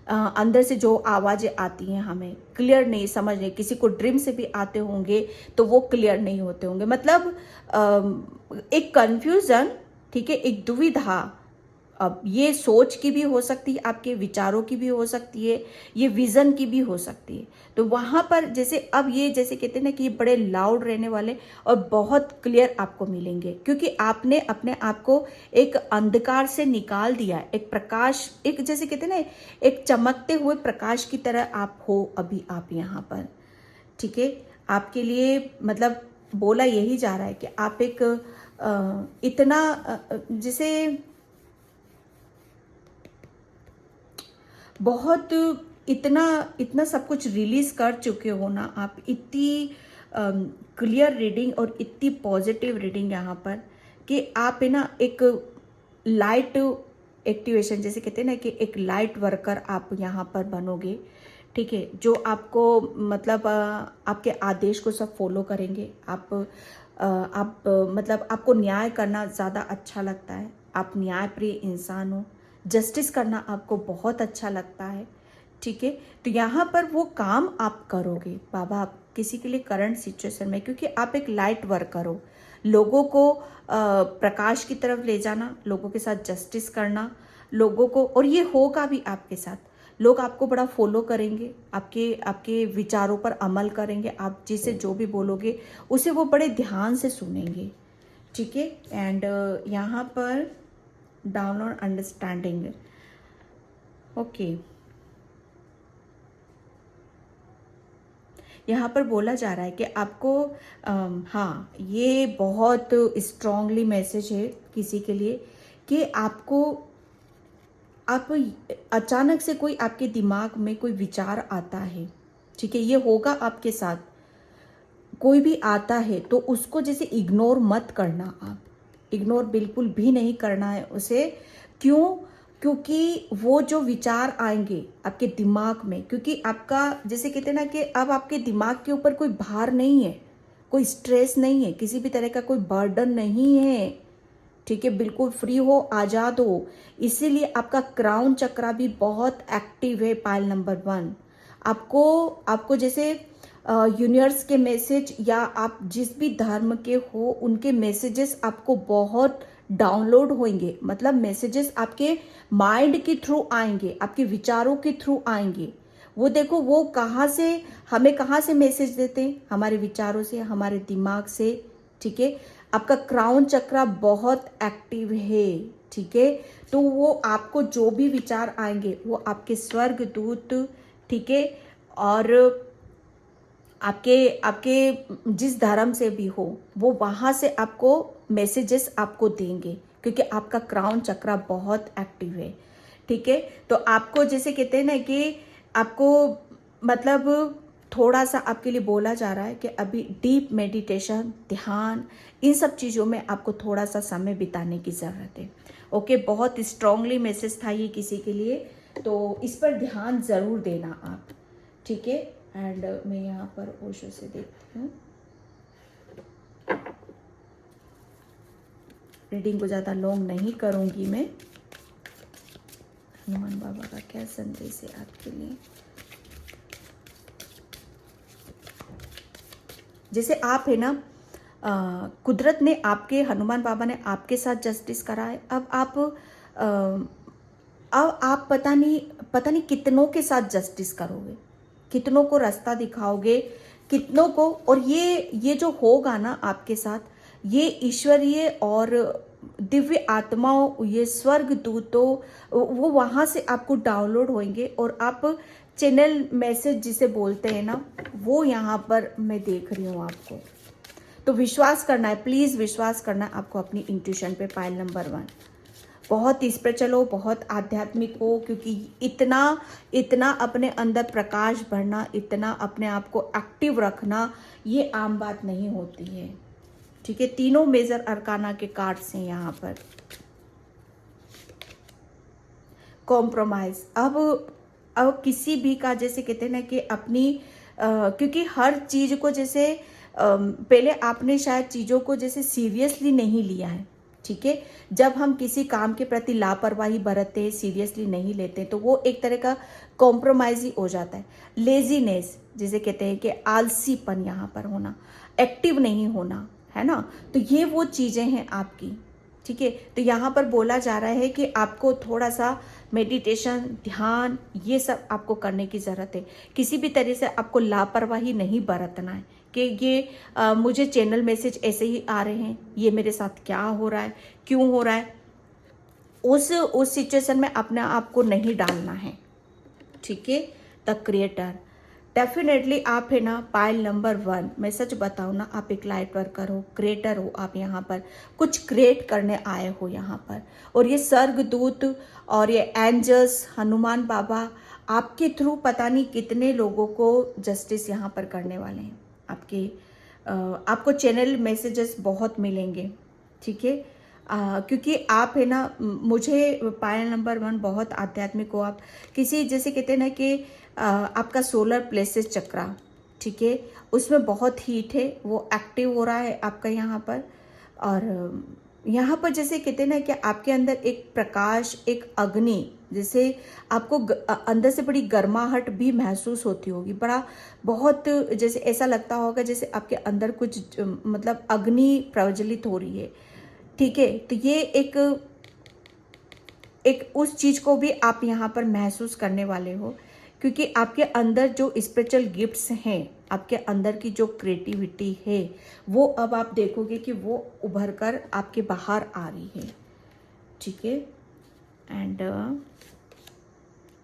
अंदर से जो आवाज़ें आती हैं हमें क्लियर नहीं समझ नहीं, किसी को ड्रीम से भी आते होंगे तो वो क्लियर नहीं होते होंगे, मतलब एक कन्फ्यूज़न, ठीक है, एक दुविधा अब ये सोच की भी हो सकती है, आपके विचारों की भी हो सकती है, ये विज़न की भी हो सकती है। तो वहाँ पर जैसे अब ये जैसे कहते हैं ना कि ये बड़े लाउड रहने वाले और बहुत क्लियर आपको मिलेंगे, क्योंकि आपने अपने आप को एक अंधकार से निकाल दिया, एक प्रकाश, एक जैसे कहते हैं ना एक चमकते हुए प्रकाश की तरह आप हो अभी आप यहाँ पर। ठीक है, आपके लिए मतलब बोला यही जा रहा है कि आप एक इतना जैसे बहुत इतना इतना सब कुछ रिलीज कर चुके हो ना आप, इतनी क्लियर रीडिंग और इतनी पॉजिटिव रीडिंग यहाँ पर कि आप है ना एक लाइट एक्टिवेशन, जैसे कहते हैं ना कि एक लाइट वर्कर आप यहाँ पर बनोगे। ठीक है, जो आपको मतलब आपके आदेश को सब फॉलो करेंगे। मतलब आपको न्याय करना ज़्यादा अच्छा लगता है, आप न्यायप्रिय इंसान हो, जस्टिस करना आपको बहुत अच्छा लगता है। ठीक है, तो यहाँ पर वो काम आप करोगे बाबा, आप किसी के लिए करंट सिचुएशन में, क्योंकि आप एक लाइट वर्कर हो, लोगों को प्रकाश की तरफ ले जाना, लोगों के साथ जस्टिस करना, लोगों को, और ये होगा भी आपके साथ। लोग आपको बड़ा फॉलो करेंगे, आपके आपके विचारों पर अमल करेंगे, आप जिसे जो भी बोलोगे उसे वो बड़े ध्यान से सुनेंगे। ठीक है, एंड यहाँ पर डाउनलोड अंडरस्टैंडिंग, ओके, यहाँ पर बोला जा रहा है कि आपको हाँ, ये बहुत स्ट्रांगली मैसेज है किसी के लिए कि आपको, आप अचानक से कोई आपके दिमाग में कोई विचार आता है। ठीक है, ये होगा आपके साथ, कोई भी आता है तो उसको जैसे इग्नोर मत करना, आप इग्नोर बिल्कुल भी नहीं करना है उसे। क्यों? क्योंकि वो जो विचार आएंगे आपके दिमाग में, क्योंकि आपका जैसे कहते हैं ना कि अब आपके दिमाग के ऊपर कोई भार नहीं है, कोई स्ट्रेस नहीं है, किसी भी तरह का कोई बर्डन नहीं है। ठीक है, बिल्कुल फ्री हो, आज़ाद हो। इसीलिए आपका क्राउन चक्रा भी बहुत एक्टिव है, पायल नंबर 1। आपको आपको जैसे यूनिवर्स के मैसेज या आप जिस भी धर्म के हो उनके मैसेजेस आपको बहुत डाउनलोड होंगे, मतलब मैसेजेस आपके माइंड के थ्रू आएंगे, आपके विचारों के थ्रू आएंगे। वो देखो वो कहाँ से, हमें कहाँ से मैसेज देते हैं, हमारे विचारों से, हमारे दिमाग से। ठीक है, आपका क्राउन चक्रा बहुत एक्टिव है। ठीक है, तो वो आपको जो भी विचार आएंगे वो आपके स्वर्ग दूत, ठीक है, और आपके आपके जिस धर्म से भी हो वो वहाँ से आपको मैसेजेस आपको देंगे, क्योंकि आपका क्राउन चक्रा बहुत एक्टिव है। ठीक है, तो आपको जैसे कहते हैं ना कि आपको मतलब थोड़ा सा आपके लिए बोला जा रहा है कि अभी डीप मेडिटेशन, ध्यान, इन सब चीज़ों में आपको थोड़ा सा समय बिताने की ज़रूरत है। ओके, बहुत स्ट्रांगली मैसेज था ये किसी के लिए, तो इस पर ध्यान ज़रूर देना आप। ठीक है, एंड मैं यहाँ पर ओशो से देखती हूँ। रीडिंग को ज़्यादा लॉन्ग नहीं करूँगी मैं। हनुमान बाबा का क्या संदेश है आपके लिए? जैसे आप है ना, कुदरत ने आपके, हनुमान बाबा ने आपके साथ जस्टिस करा है। अब आप पता नहीं कितनों के साथ जस्टिस करोगे, कितनों को रास्ता दिखाओगे, कितनों को। और ये जो होगा ना आपके साथ, ये ईश्वरीय और दिव्य आत्माओं, ये स्वर्ग दूतों, वो वहाँ से आपको डाउनलोड होंगे, और आप चैनल मैसेज जिसे बोलते हैं ना, वो यहाँ पर मैं देख रही हूँ आपको। तो विश्वास करना है, प्लीज़ विश्वास करना है आपको अपनी इंट्यूशन पे, पायल नंबर 1। बहुत इस पर चलो, बहुत आध्यात्मिक हो, क्योंकि इतना अपने अंदर प्रकाश भरना, इतना अपने आप को एक्टिव रखना, ये आम बात नहीं होती है। ठीक है, तीनों मेजर अरकाना के कार्ड्स हैं यहाँ पर। कॉम्प्रोमाइज, अब किसी भी का जैसे कहते हैं ना कि अपनी क्योंकि हर चीज को जैसे पहले आपने शायद चीज़ों को जैसे सीरियसली नहीं लिया है। ठीक है, जब हम किसी काम के प्रति लापरवाही बरतते हैं, सीरियसली नहीं लेते, तो वो एक तरह का कॉम्प्रोमाइज ही हो जाता है। लेजीनेस जिसे कहते हैं कि आलसीपन यहाँ पर होना, एक्टिव नहीं होना, है ना, तो ये वो चीज़ें हैं आपकी। ठीक है। तो यहाँ पर बोला जा रहा है कि आपको थोड़ा सा मेडिटेशन, ध्यान, ये सब आपको करने की ज़रूरत है। किसी भी तरह से आपको लापरवाही नहीं बरतना है कि ये मुझे चैनल मैसेज ऐसे ही आ रहे हैं, ये मेरे साथ क्या हो रहा है, क्यों हो रहा है, उस सिचुएशन में अपने आप को नहीं डालना है, ठीक है। द क्रिएटर, डेफिनेटली आप है ना पाइल नंबर 1, मैं सच बताऊँ ना, आप एक लाइट वर्कर हो, क्रिएटर हो, आप यहाँ पर कुछ क्रिएट करने आए हो यहाँ पर। और ये स्वर्गदूत और ये एंजल्स, हनुमान बाबा आपके थ्रू पता नहीं कितने लोगों को जस्टिस यहाँ पर करने वाले हैं। आपको चैनल मैसेजेस बहुत मिलेंगे, ठीक है। क्योंकि आप है ना, मुझे पायल नंबर 1 बहुत आध्यात्मिक हो आप। किसी जैसे कहते हैं ना कि आपका सोलर प्लेसेस चक्रा, ठीक है, उसमें बहुत हीट है, वो एक्टिव हो रहा है आपका यहाँ पर। और यहाँ पर जैसे कहते हैं ना कि आपके अंदर एक प्रकाश, एक अग्नि, जैसे आपको अंदर से बड़ी गर्माहट भी महसूस होती होगी, बड़ा बहुत जैसे ऐसा लगता होगा जैसे आपके अंदर कुछ मतलब अग्नि प्रज्वलित हो रही है, ठीक है। तो ये एक उस चीज को भी आप यहाँ पर महसूस करने वाले हो, क्योंकि आपके अंदर जो स्पिरिचुअल गिफ्ट्स हैं, आपके अंदर की जो क्रिएटिविटी है, वो अब आप देखोगे कि वो उभर कर आपके बाहर आ रही है, ठीक है। एंड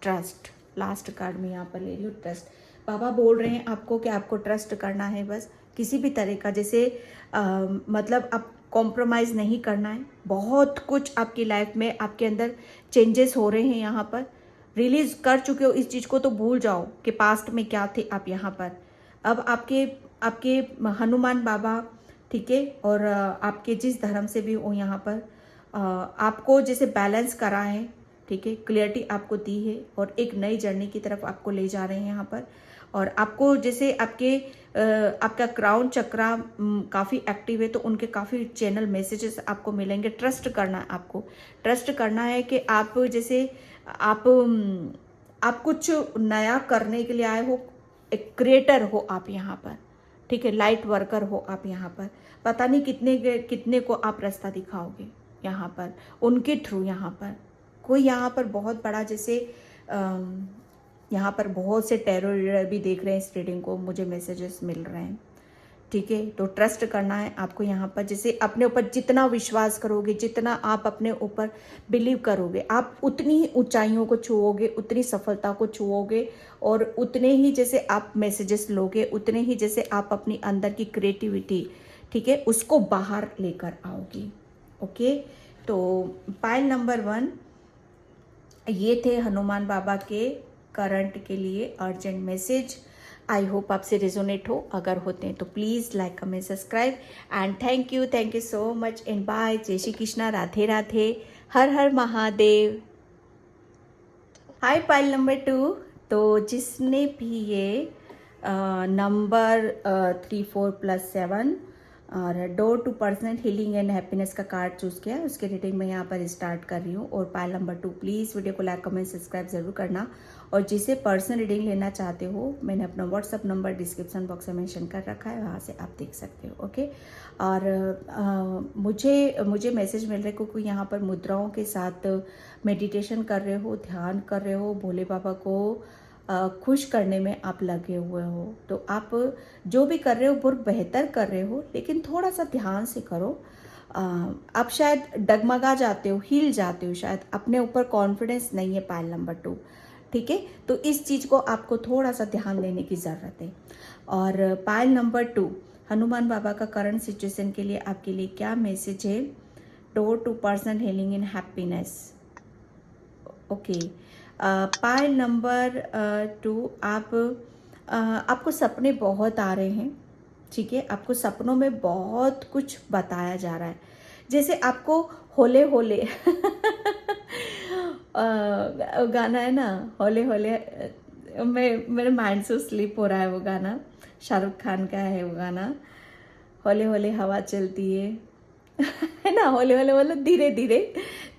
ट्रस्ट, लास्ट कार्ड में यहाँ पर ले रही हूँ, ट्रस्ट। बाबा बोल रहे हैं आपको कि आपको ट्रस्ट करना है, बस किसी भी तरह का जैसे मतलब आप कॉम्प्रोमाइज़ नहीं करना है। बहुत कुछ आपकी लाइफ में आपके अंदर चेंजेस हो रहे हैं, यहाँ पर रिलीज कर चुके हो इस चीज़ को, तो भूल जाओ कि पास्ट में क्या थे आप यहाँ पर। अब आपके हनुमान बाबा, ठीक है, और आपके जिस धर्म से भी हो यहाँ पर आपको जैसे बैलेंस करा है, ठीक है, क्लियरिटी आपको दी है और एक नई जर्नी की तरफ आपको ले जा रहे हैं यहाँ पर। और आपको जैसे आपका क्राउन चक्रा काफ़ी एक्टिव है, तो उनके काफ़ी चैनल मैसेजेस आपको मिलेंगे। ट्रस्ट करना है, आपको ट्रस्ट करना है कि आप जैसे आप कुछ नया करने के लिए आए हो, एक क्रिएटर हो आप यहाँ पर, ठीक है, लाइट वर्कर हो आप यहाँ पर। पता नहीं कितने को आप रास्ता दिखाओगे यहाँ पर उनके थ्रू। यहाँ पर कोई यहाँ पर बहुत बड़ा जैसे यहाँ पर बहुत से टेरो रीडर भी देख रहे हैं इस रीडिंग को, मुझे मैसेजेस मिल रहे हैं, ठीक है। तो ट्रस्ट करना है आपको यहाँ पर। जैसे अपने ऊपर जितना विश्वास करोगे, जितना आप अपने ऊपर बिलीव करोगे, आप उतनी ही ऊंचाइयों को छुओगे, उतनी सफलता को छुओगे, और उतने ही जैसे आप मैसेजेस लोगे, उतने ही जैसे आप अपनी अंदर की क्रिएटिविटी, ठीक है, उसको बाहर लेकर आओगे। ओके, तो पाइल नंबर 1 ये थे हनुमान बाबा के करंट के लिए अर्जेंट मैसेज। आई होप आपसे रेजोनेट हो, अगर होते हैं तो please like, comment, subscribe and thank you so much and bye. जय Shri Krishna, Radhe Radhe, Har Har Mahadev. Hi pile number 2, तो जिसने भी ये नंबर 3, 4 + 7 और door to personal healing and happiness का कार्ड चूज़ किया, उसके रीडिंग में यहाँ पर स्टार्ट कर रही हूँ। और पाइल नंबर 2 प्लीज़ वीडियो को लाइक, कमेंट, सब्सक्राइब ज़रूर करना। और जिसे पर्सनल रीडिंग लेना चाहते हो, मैंने अपना व्हाट्सअप नंबर डिस्क्रिप्शन बॉक्स में मेंशन कर रखा है, वहाँ से आप देख सकते हो। ओके, और मुझे मैसेज मिल रहे हैं क्योंकि यहाँ पर मुद्राओं के साथ मेडिटेशन कर रहे हो, ध्यान कर रहे हो, भोले बाबा को खुश करने में आप लगे हुए हो। तो आप जो भी कर रहे हो बहुत बेहतर कर रहे हो, लेकिन थोड़ा सा ध्यान से करो। आप शायद डगमगा जाते हो, हिल जाते हो, शायद अपने ऊपर कॉन्फिडेंस नहीं है पाइल नंबर 2, ठीक है। तो इस चीज़ को आपको थोड़ा सा ध्यान देने की ज़रूरत है। और पाइल नंबर 2 हनुमान बाबा का करंट सिचुएशन के लिए आपके लिए क्या मैसेज है? Door to personal healing and happiness. Okay, pile number 2 आपको सपने बहुत आ रहे हैं, ठीक है। आपको सपनों में बहुत कुछ बताया जा रहा है, जैसे आपको होले होले गाना है ना, होले होले, मेरे माइंड से स्लिप हो रहा है वो गाना, शाहरुख खान का है वो गाना, होले होले हवा चलती है है ना, होले होले मतलब धीरे धीरे।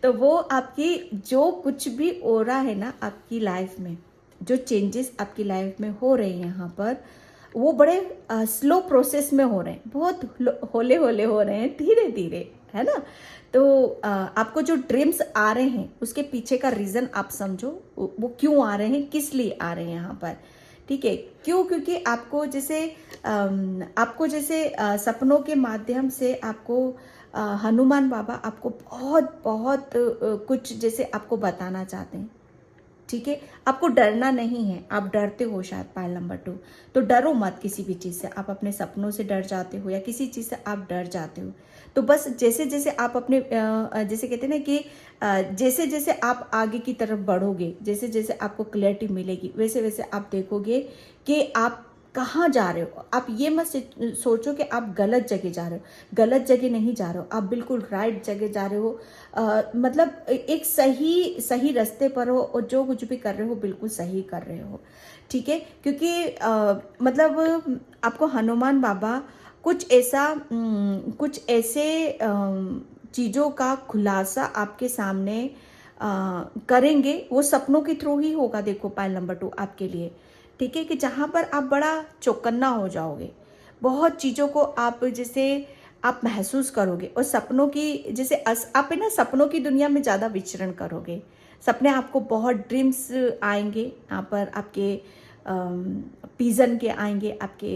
तो वो आपकी जो कुछ भी हो रहा है ना आपकी लाइफ में, जो चेंजेस आपकी लाइफ में हो रहे हैं यहाँ पर, वो बड़े स्लो प्रोसेस में हो रहे हैं, बहुत होले होले हो रहे हैं, धीरे धीरे, है ना। तो आपको जो ड्रीम्स आ रहे हैं उसके पीछे का रीज़न आप समझो, वो क्यों आ रहे हैं, किस लिए आ रहे हैं यहाँ पर, ठीक है। क्यों? क्योंकि आपको जैसे सपनों के माध्यम से आपको हनुमान बाबा आपको बहुत बहुत कुछ जैसे आपको बताना चाहते हैं, ठीक है। आपको डरना नहीं है, आप डरते हो शायद पायल नंबर 2, तो डरो मत किसी भी चीज़ से। आप अपने सपनों से डर जाते हो या किसी चीज़ से आप डर जाते हो, तो बस जैसे जैसे आप अपने जैसे कहते हैं ना कि जैसे जैसे आप आगे की तरफ बढ़ोगे, जैसे जैसे आपको क्लैरिटी मिलेगी, वैसे वैसे आप देखोगे कि आप कहाँ जा रहे हो। आप ये मत सोचो कि आप गलत जगह जा रहे हो, गलत जगह नहीं जा रहे हो, आप बिल्कुल राइट जगह जा रहे हो। मतलब एक सही सही रास्ते पर हो और जो कुछ भी कर रहे हो बिल्कुल सही कर रहे हो, ठीक है। क्योंकि मतलब आपको हनुमान बाबा कुछ ऐसे चीज़ों का खुलासा आपके सामने करेंगे। वो सपनों के थ्रू ही होगा, देखो पायल नंबर 2 आपके लिए, ठीक है, कि जहाँ पर आप बड़ा चौकन्ना हो जाओगे। बहुत चीज़ों को आप जैसे आप महसूस करोगे और सपनों की जैसे आप है ना सपनों की दुनिया में ज़्यादा विचरण करोगे। सपने आपको बहुत ड्रीम्स आएंगे यहाँ पर आपके पिजन के आएंगे आपके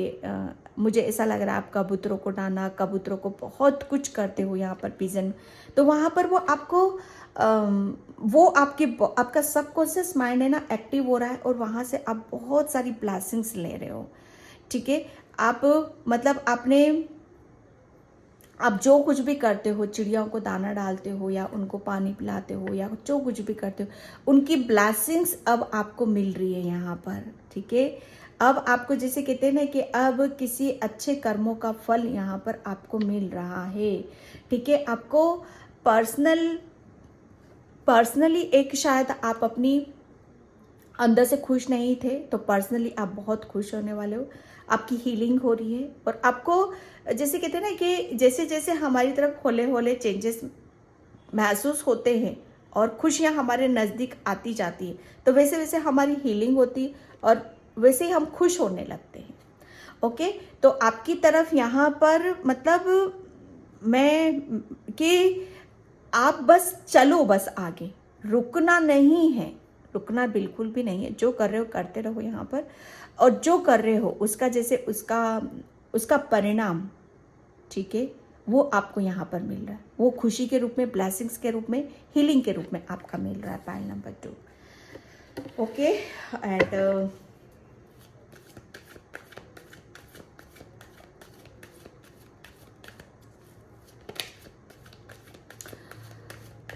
मुझे ऐसा लग रहा है आप कबूतरों को डालना, कबूतरों को बहुत कुछ करते हो यहाँ पर पिजन। तो वहाँ पर वो आपको वो आपका सबकॉन्शियस माइंड है ना एक्टिव हो रहा है और वहाँ से आप बहुत सारी ब्लेसिंग्स ले रहे हो, ठीक है। आप मतलब आप जो कुछ भी करते हो, चिड़ियों को दाना डालते हो या उनको पानी पिलाते हो या जो कुछ भी करते हो, उनकी ब्लेसिंग्स अब आपको मिल रही है यहाँ पर, ठीक है। अब आपको जैसे कहते हैं ना कि अब किसी अच्छे कर्मों का फल यहाँ पर आपको मिल रहा है, ठीक है। आपको पर्सनली एक शायद आप अपनी अंदर से खुश नहीं थे, तो पर्सनली आप बहुत खुश होने वाले हो। आपकी हीलिंग हो रही है और आपको जैसे कहते हैं ना कि जैसे जैसे हमारी तरफ होले होले चेंजेस महसूस होते हैं और खुशियाँ हमारे नज़दीक आती जाती है, तो वैसे वैसे हमारी हीलिंग होती है और वैसे ही हम खुश होने लगते हैं, ओके। तो आपकी तरफ यहाँ पर मतलब मैं कि आप बस चलो, बस आगे रुकना नहीं है, रुकना बिल्कुल भी नहीं है। जो कर रहे हो करते रहो यहाँ पर, और जो कर रहे हो उसका जैसे उसका परिणाम, ठीक है, वो आपको यहाँ पर मिल रहा है। वो खुशी के रूप में, ब्लेसिंग्स के रूप में, हीलिंग के रूप में आपका मिल रहा है pile number 2, okay. And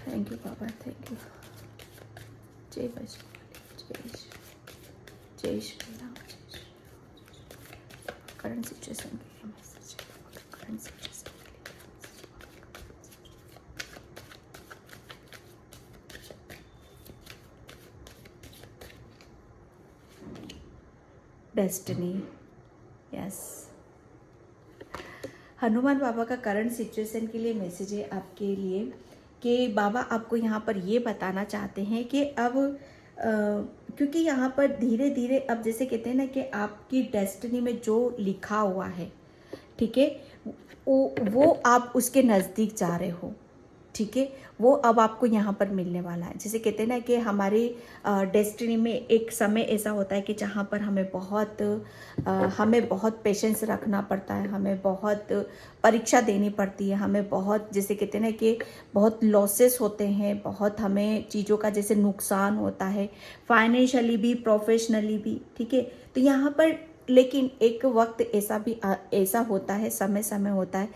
thank you Baba, thank you. जय बजरंगबली, जय श्री राम, जय श्री राम। करंट सिचुएशन के लिए मैसेज है, करंट सिचुएशन के लिए डेस्टिनी, यस। हनुमान बाबा का करंट सिचुएशन के लिए मैसेज है आपके लिए कि बाबा आपको यहाँ पर ये बताना चाहते हैं कि अब क्योंकि यहाँ पर धीरे धीरे अब जैसे कहते हैं ना कि आपकी डेस्टिनी में जो लिखा हुआ है, ठीक है, वो आप उसके नज़दीक जा रहे हो, ठीक है। वो अब आपको यहाँ पर मिलने वाला है। जैसे कहते हैं ना कि हमारी डेस्टिनी में एक समय ऐसा होता है कि जहाँ पर हमें बहुत पेशेंस रखना पड़ता है, हमें बहुत परीक्षा देनी पड़ती है, हमें बहुत जैसे कहते हैं ना कि बहुत लॉसेस होते हैं, बहुत हमें चीज़ों का जैसे नुकसान होता है, फाइनेंशियली भी, प्रोफेशनली भी, ठीक है। तो यहाँ पर लेकिन एक वक्त ऐसा होता है, समय समय होता है,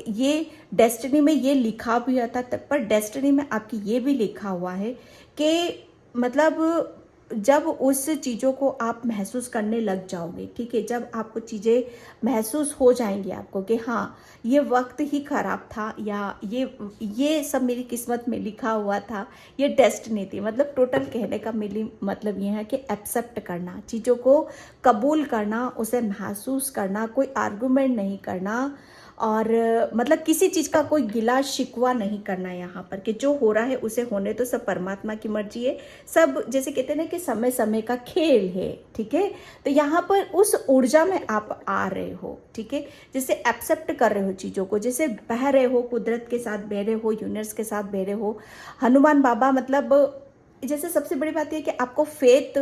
ये डेस्टिनी में ये लिखा भी होता है, पर डेस्टिनी में आपकी ये भी लिखा हुआ है कि मतलब जब उस चीज़ों को आप महसूस करने लग जाओगे, ठीक है, जब आपको चीज़ें महसूस हो जाएंगी आपको कि हाँ ये वक्त ही ख़राब था या ये सब मेरी किस्मत में लिखा हुआ था, ये डेस्टिनी थी। मतलब टोटल कहने का मेरी मतलब ये है कि एक्सेप्ट करना, चीज़ों को कबूल करना, उसे महसूस करना, कोई आर्गुमेंट नहीं करना और मतलब किसी चीज़ का कोई गिला शिकवा नहीं करना है यहाँ पर, कि जो हो रहा है उसे होने तो, सब परमात्मा की मर्जी है, सब जैसे कहते हैं ना कि समय समय का खेल है, ठीक है। तो यहाँ पर उस ऊर्जा में आप आ रहे हो, ठीक है, जैसे एक्सेप्ट कर रहे हो चीज़ों को, जैसे बह रहे हो, कुदरत के साथ बह रहे हो, यूनिवर्स के साथ बह रहे हो। हनुमान बाबा मतलब जैसे सबसे बड़ी बात यह कि आपको फेथ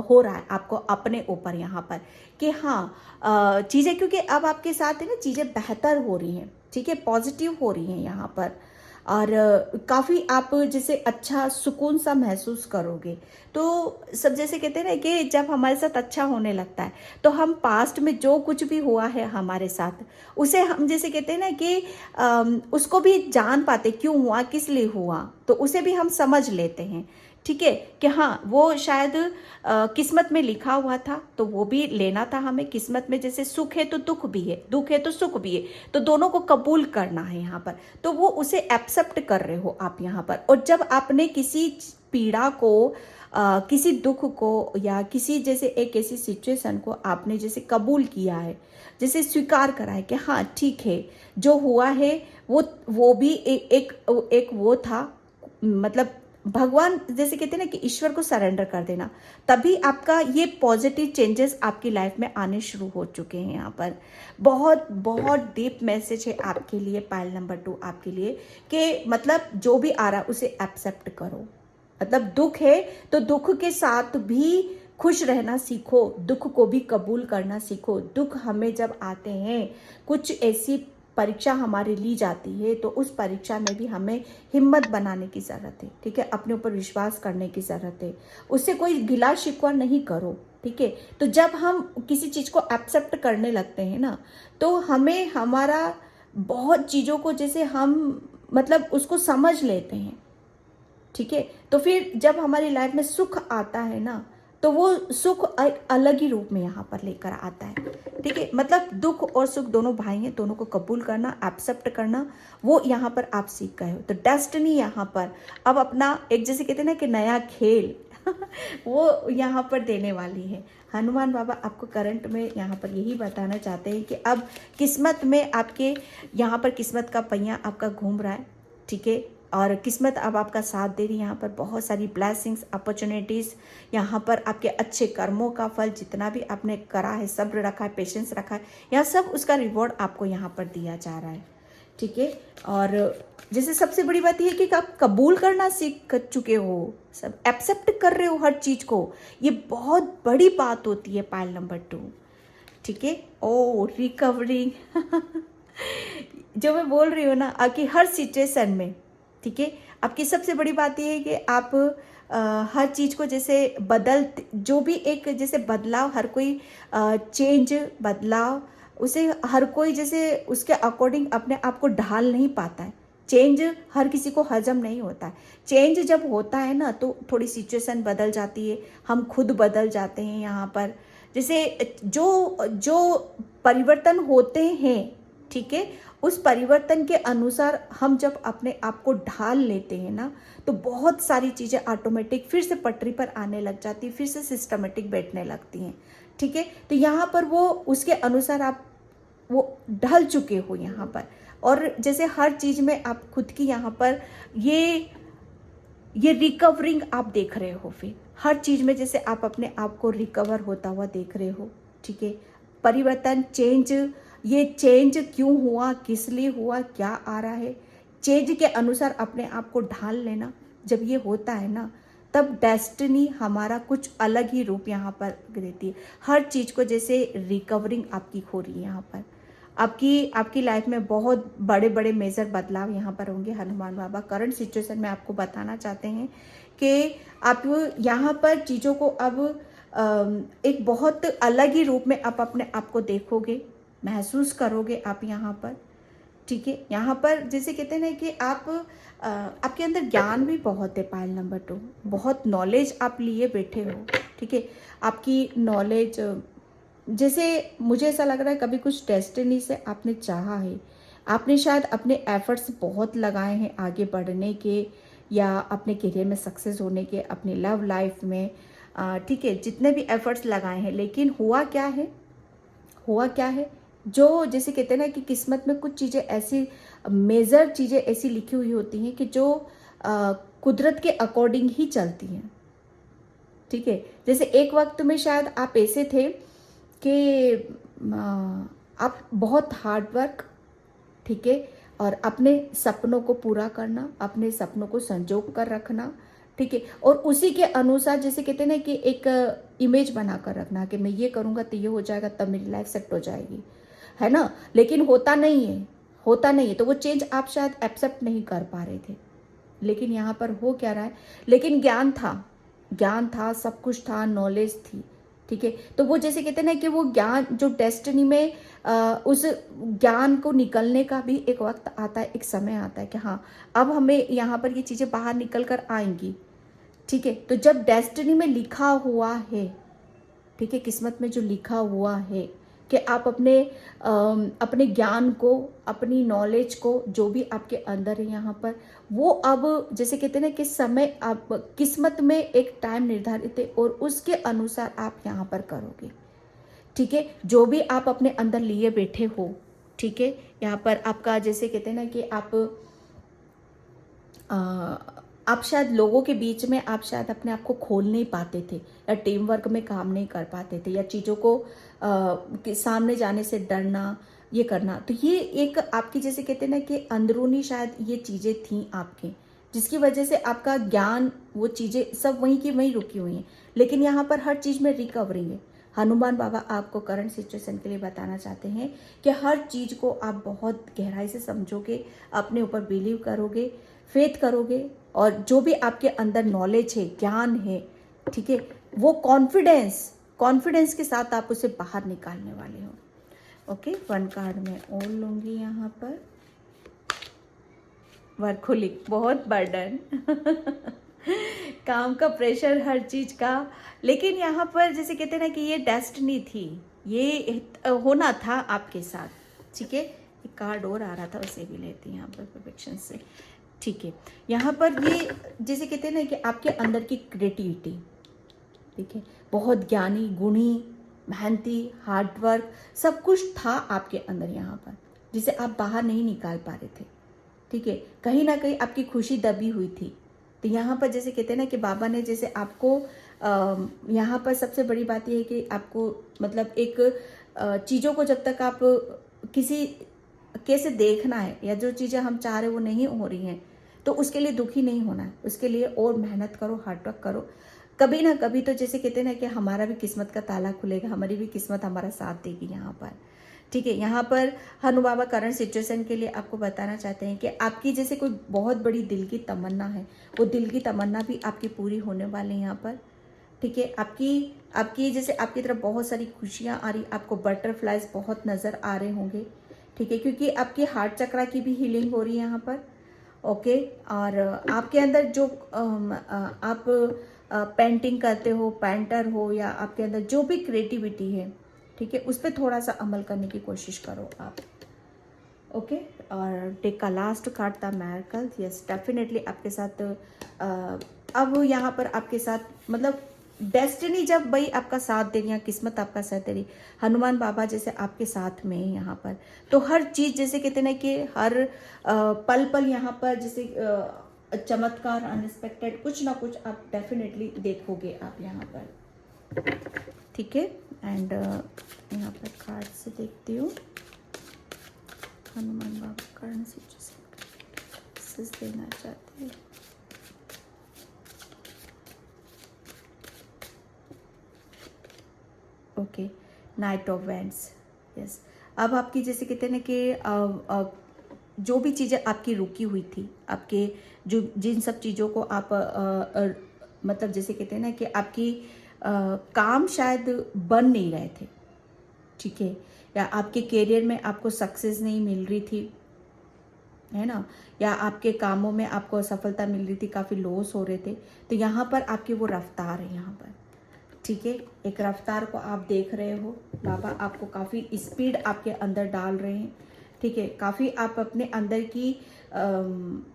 हो रहा है आपको अपने ऊपर यहाँ पर, कि हाँ चीज़ें, क्योंकि अब आपके साथ है ना, चीज़ें बेहतर हो रही हैं, ठीक है, पॉजिटिव हो रही हैं यहाँ पर। और काफ़ी आप जैसे अच्छा सुकून सा महसूस करोगे। तो सब जैसे कहते हैं ना कि जब हमारे साथ अच्छा होने लगता है तो हम पास्ट में जो कुछ भी हुआ है हमारे साथ, उसे हम जैसे कहते हैं ना कि उसको भी जान पाते, क्यों हुआ, किस लिए हुआ, तो उसे भी हम समझ लेते हैं, ठीक है, कि हाँ वो शायद किस्मत में लिखा हुआ था, तो वो भी लेना था हमें। किस्मत में जैसे सुख है तो दुख भी है, दुख है तो सुख भी है, तो दोनों को कबूल करना है यहाँ पर। तो वो उसे एक्सेप्ट कर रहे हो आप यहाँ पर। और जब आपने किसी पीड़ा को किसी दुख को या किसी जैसे एक ऐसी सिचुएशन को आपने जैसे कबूल किया है, जैसे स्वीकार करा है कि हाँ ठीक है, जो हुआ है वो भी एक वो था, मतलब भगवान जैसे कहते हैं ना कि ईश्वर को सरेंडर कर देना, तभी आपका ये पॉजिटिव चेंजेस आपकी लाइफ में आने शुरू हो चुके हैं यहाँ पर। बहुत बहुत डीप मैसेज है आपके लिए, पायल नंबर 2 आपके लिए, कि मतलब जो भी आ रहा है उसे एक्सेप्ट करो। मतलब दुख है तो दुख के साथ भी खुश रहना सीखो, दुख को भी कबूल करना सीखो। दुख हमें जब आते हैं, कुछ ऐसी परीक्षा हमारे ली जाती है, तो उस परीक्षा में भी हमें हिम्मत बनाने की ज़रूरत है, ठीक है, अपने ऊपर विश्वास करने की ज़रूरत है, उससे कोई गिला शिकवा नहीं करो, ठीक है। तो जब हम किसी चीज़ को एक्सेप्ट करने लगते हैं ना, तो हमें हमारा बहुत चीज़ों को जैसे हम मतलब उसको समझ लेते हैं, ठीक है। तो फिर जब हमारी लाइफ में सुख आता है ना, तो वो सुख एक अलग ही रूप में यहाँ पर लेकर आता है, ठीक है। मतलब दुख और सुख दोनों भाई हैं, दोनों को कबूल करना, एक्सेप्ट करना, वो यहाँ पर आप सीख गए हो। तो डेस्टिनी यहाँ पर अब अपना एक जैसे कहते हैं ना कि नया खेल वो यहाँ पर देने वाली है। हनुमान बाबा आपको करंट में यहाँ पर यही बताना चाहते हैं कि अब किस्मत में आपके यहाँ पर किस्मत का पहिया आपका घूम रहा है, ठीक है, और किस्मत अब आपका साथ दे रही है। यहाँ पर बहुत सारी ब्लेसिंग्स, अपॉर्चुनिटीज़, यहाँ पर आपके अच्छे कर्मों का फल, जितना भी आपने करा है, सब्र रखा है, पेशेंस रखा है, यहाँ सब उसका रिवॉर्ड आपको यहाँ पर दिया जा रहा है, ठीक है। और जैसे सबसे बड़ी बात यह है कि आप कबूल करना सीख चुके हो, सब एक्सेप्ट कर रहे हो हर चीज़ को, ये बहुत बड़ी बात होती है पायल नंबर 2, ठीक है। ओ रिकवरिंग जो मैं बोल रही हूँ ना, आपकी हर सिचुएशन में, ठीक है, आपकी सबसे बड़ी बात यह है कि आप हर चीज़ को जैसे जो भी एक जैसे बदलाव, हर कोई चेंज, बदलाव, उसे हर कोई जैसे उसके अकॉर्डिंग अपने आप को ढाल नहीं पाता है। चेंज हर किसी को हजम नहीं होता है। चेंज जब होता है ना, तो थोड़ी सिचुएशन बदल जाती है, हम खुद बदल जाते हैं यहाँ पर। जैसे जो जो परिवर्तन होते हैं, ठीक है, उस परिवर्तन के अनुसार हम जब अपने आप को ढाल लेते हैं ना, तो बहुत सारी चीज़ें ऑटोमेटिक फिर से पटरी पर आने लग जाती, फिर से सिस्टमेटिक बैठने लगती हैं, ठीक है। तो यहाँ पर वो उसके अनुसार आप वो ढल चुके हो यहाँ पर। और जैसे हर चीज़ में आप खुद की यहाँ पर ये रिकवरिंग आप देख रहे हो, फिर हर चीज़ में जैसे आप अपने आप को रिकवर होता हुआ देख रहे हो, ठीक है। परिवर्तन, चेंज, ये चेंज क्यों हुआ, किस लिए हुआ, क्या आ रहा है, चेंज के अनुसार अपने आप को ढाल लेना, जब ये होता है ना, तब डेस्टिनी हमारा कुछ अलग ही रूप यहाँ पर देती है। हर चीज़ को जैसे रिकवरिंग आपकी हो रही है यहाँ पर। आपकी लाइफ में बहुत बड़े बड़े मेजर बदलाव यहाँ पर होंगे। हनुमान बाबा करंट सिचुएशन में आपको बताना चाहते हैं कि आप यहाँ पर चीज़ों को अब एक बहुत अलग ही रूप में आप अपने आप को देखोगे, महसूस करोगे आप यहाँ पर, ठीक है। यहाँ पर जैसे कहते हैं ना कि आपके अंदर ज्ञान भी बहुत है पायल नंबर 2, बहुत नॉलेज आप लिए बैठे हो, ठीक है। आपकी नॉलेज जैसे मुझे ऐसा लग रहा है कभी कुछ डेस्टिनी से आपने चाहा है, आपने शायद अपने एफर्ट्स बहुत लगाए हैं आगे बढ़ने के, या अपने करियर में सक्सेस होने के, अपने लव लाइफ में, ठीक है, जितने भी एफर्ट्स लगाए हैं, लेकिन हुआ क्या है जो जैसे कहते हैं ना कि किस्मत में कुछ चीज़ें ऐसी, मेजर चीज़ें ऐसी लिखी हुई होती हैं कि जो कुदरत के अकॉर्डिंग ही चलती हैं। ठीक है, जैसे एक वक्त में शायद आप ऐसे थे कि आप बहुत हार्ड वर्क, ठीक है, और अपने सपनों को पूरा करना, अपने सपनों को संजो कर रखना, ठीक है, और उसी के अनुसार जैसे कहते हैं ना कि एक इमेज बना कर रखना कि मैं ये करूँगा तो ये हो जाएगा, तब मेरी लाइफ सेट हो जाएगी, है ना। लेकिन होता नहीं है, होता नहीं है, तो वो चेंज आप शायद एक्सेप्ट नहीं कर पा रहे थे। लेकिन यहाँ पर हो क्या रहा है, लेकिन ज्ञान था, ज्ञान था, सब कुछ था, नॉलेज थी, ठीक है। तो वो जैसे कहते हैं ना कि वो ज्ञान जो डेस्टिनी में उस ज्ञान को निकलने का भी एक वक्त आता है, एक समय आता है कि हाँ अब हमें यहाँ पर ये चीज़ें बाहर निकल कर आएंगी, ठीक है। तो जब डेस्टिनी में लिखा हुआ है, ठीक है, किस्मत में जो लिखा हुआ है कि आप अपने ज्ञान को, अपनी नॉलेज को, जो भी आपके अंदर है यहाँ पर, वो अब जैसे कहते हैं ना कि समय, आप किस्मत में एक टाइम निर्धारित है और उसके अनुसार आप यहाँ पर करोगे, ठीक है। जो भी आप अपने अंदर लिए बैठे हो, ठीक है, यहाँ पर आपका जैसे कहते हैं ना कि आप शायद लोगों के बीच में आप शायद अपने आप को खोल नहीं पाते थे, या टीम वर्क में काम नहीं कर पाते थे, या चीज़ों को के सामने जाने से डरना, ये करना। तो ये एक आपकी जैसे कहते हैं ना कि अंदरूनी शायद ये चीज़ें थी आपके, जिसकी वजह से आपका ज्ञान, वो चीज़ें सब वहीं की वहीं रुकी हुई हैं। लेकिन यहाँ पर हर चीज़ में रिकवरी है। हनुमान बाबा आपको करंट सिचुएशन के लिए बताना चाहते हैं कि हर चीज़ को आप बहुत गहराई से समझोगे, अपने ऊपर बिलीव करोगे, फेथ करोगे, और जो भी आपके अंदर नॉलेज है, ज्ञान है, ठीक है, वो कॉन्फिडेंस के साथ आप उसे बाहर निकालने वाले हो। ओके, 1 कार्ड मैं और लूँगी यहाँ पर। वर्कोलिक, बहुत बर्डन काम का प्रेशर, हर चीज़ का। लेकिन यहाँ पर जैसे कहते हैं ना कि ये डेस्टिनी थी, ये होना था आपके साथ, ठीक है। एक कार्ड और आ रहा था, उसे भी लेती हैं यहाँ पर परफेक्शन से, ठीक है। यहाँ पर ये जैसे कहते हैं ना कि आपके अंदर की क्रिएटिविटी, ठीक है, बहुत ज्ञानी, गुणी, मेहनती, हार्डवर्क, सब कुछ था आपके अंदर यहाँ पर, जिसे आप बाहर नहीं निकाल पा रहे थे, ठीक है। कहीं ना कहीं आपकी खुशी दबी हुई थी। तो यहाँ पर जैसे कहते हैं ना कि बाबा ने जैसे आपको यहाँ पर सबसे बड़ी बात यह है कि आपको मतलब एक चीज़ों को जब तक आप किसी कैसे देखना है, या जो चीज़ें हम चाह रहे वो नहीं हो रही हैं, तो उसके लिए दुखी नहीं होना है, उसके लिए और मेहनत करो, हार्डवर्क करो। कभी ना कभी तो जैसे कहते हैं ना कि हमारा भी किस्मत का ताला खुलेगा, हमारी भी किस्मत हमारा साथ देगी यहाँ पर, ठीक है। यहाँ पर हनु बाबा करंट सिचुएशन के लिए आपको बताना चाहते हैं कि आपकी जैसे कोई बहुत बड़ी दिल की तमन्ना है, वो दिल की तमन्ना भी आपकी पूरी होने वाली है यहाँ पर, ठीक है। आपकी जैसे आपकी तरफ बहुत सारी खुशियाँ आ रही, आपको बटरफ्लाइज बहुत नज़र आ रहे होंगे, ठीक है, क्योंकि आपकी हार्ट चक्रा की भी हीलिंग हो रही है यहाँ पर। ओके, और आपके अंदर जो आप पेंटिंग करते हो, पेंटर हो, या आपके अंदर जो भी क्रिएटिविटी है, ठीक है, उस पर थोड़ा सा अमल करने की कोशिश करो आप। ओके, और टेक का लास्ट कार्ड था मैरिकल। यस, डेफिनेटली आपके साथ अब यहाँ पर आपके साथ मतलब डेस्टिनी जब भाई आपका साथ दे रही है, किस्मत आपका साथ दे रही, हनुमान बाबा जैसे आपके साथ में है यहाँ पर, तो हर चीज़ जैसे कहते हैं ना कि हर पल पल यहाँ पर जैसे चमत्कार, अनएक्सपेक्टेड कुछ ना कुछ आप डेफिनेटली देखोगे आप यहाँ पर, ठीक है। एंड यहाँ पर कार्ड से देखती हूँ हनुमान बाबा कारण से देना चाहते हैं। Okay, night of wands. Yes, अब आपकी जैसे कहते हैं ना कि जो भी चीज़ें आपकी रुकी हुई थी, आपके जो जिन सब चीज़ों को आप मतलब जैसे कहते हैं ना कि आपकी काम शायद बन नहीं रहे थे, ठीक है, या आपके करियर में आपको सक्सेस नहीं मिल रही थी, है ना, या आपके कामों में आपको असफलता मिल रही थी, काफ़ी लॉस हो रहे थे, तो यहाँ पर आपकी वो रफ्तार है यहाँ पर, ठीक है। एक रफ्तार को आप देख रहे हो, बाबा आपको काफ़ी स्पीड आपके अंदर डाल रहे हैं, ठीक है, काफ़ी आप अपने अंदर की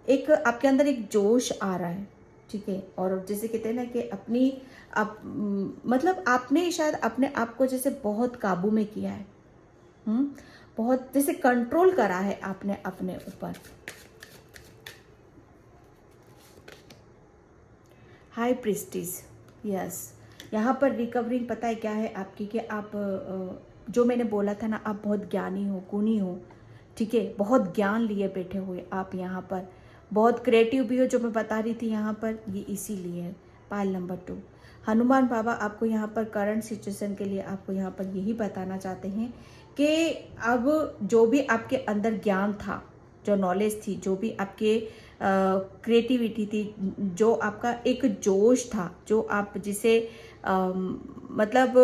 एक आपके अंदर एक जोश आ रहा है, ठीक है। और जैसे कहते हैं ना कि अपनी आप मतलब आपने शायद अपने आप को जैसे बहुत काबू में किया है, बहुत जैसे कंट्रोल करा है आपने अपने ऊपर। हाई प्रिस्टिस, यस, यहाँ पर रिकवरिंग पता है क्या है आपकी, कि आप जो मैंने बोला था ना, आप बहुत ज्ञानी हो, गुणी हो, ठीक है, बहुत ज्ञान लिए बैठे हुए आप यहाँ पर, बहुत क्रिएटिव भी हो, जो मैं बता रही थी यहाँ पर, ये इसीलिए है। पाइल नंबर 2, हनुमान बाबा आपको यहाँ पर करंट सिचुएशन के लिए आपको यहाँ पर यही बताना चाहते हैं कि अब जो भी आपके अंदर ज्ञान था, जो नॉलेज थी, जो भी आपके क्रिएटिविटी थी, जो आपका एक जोश था, जो आप जिसे मतलब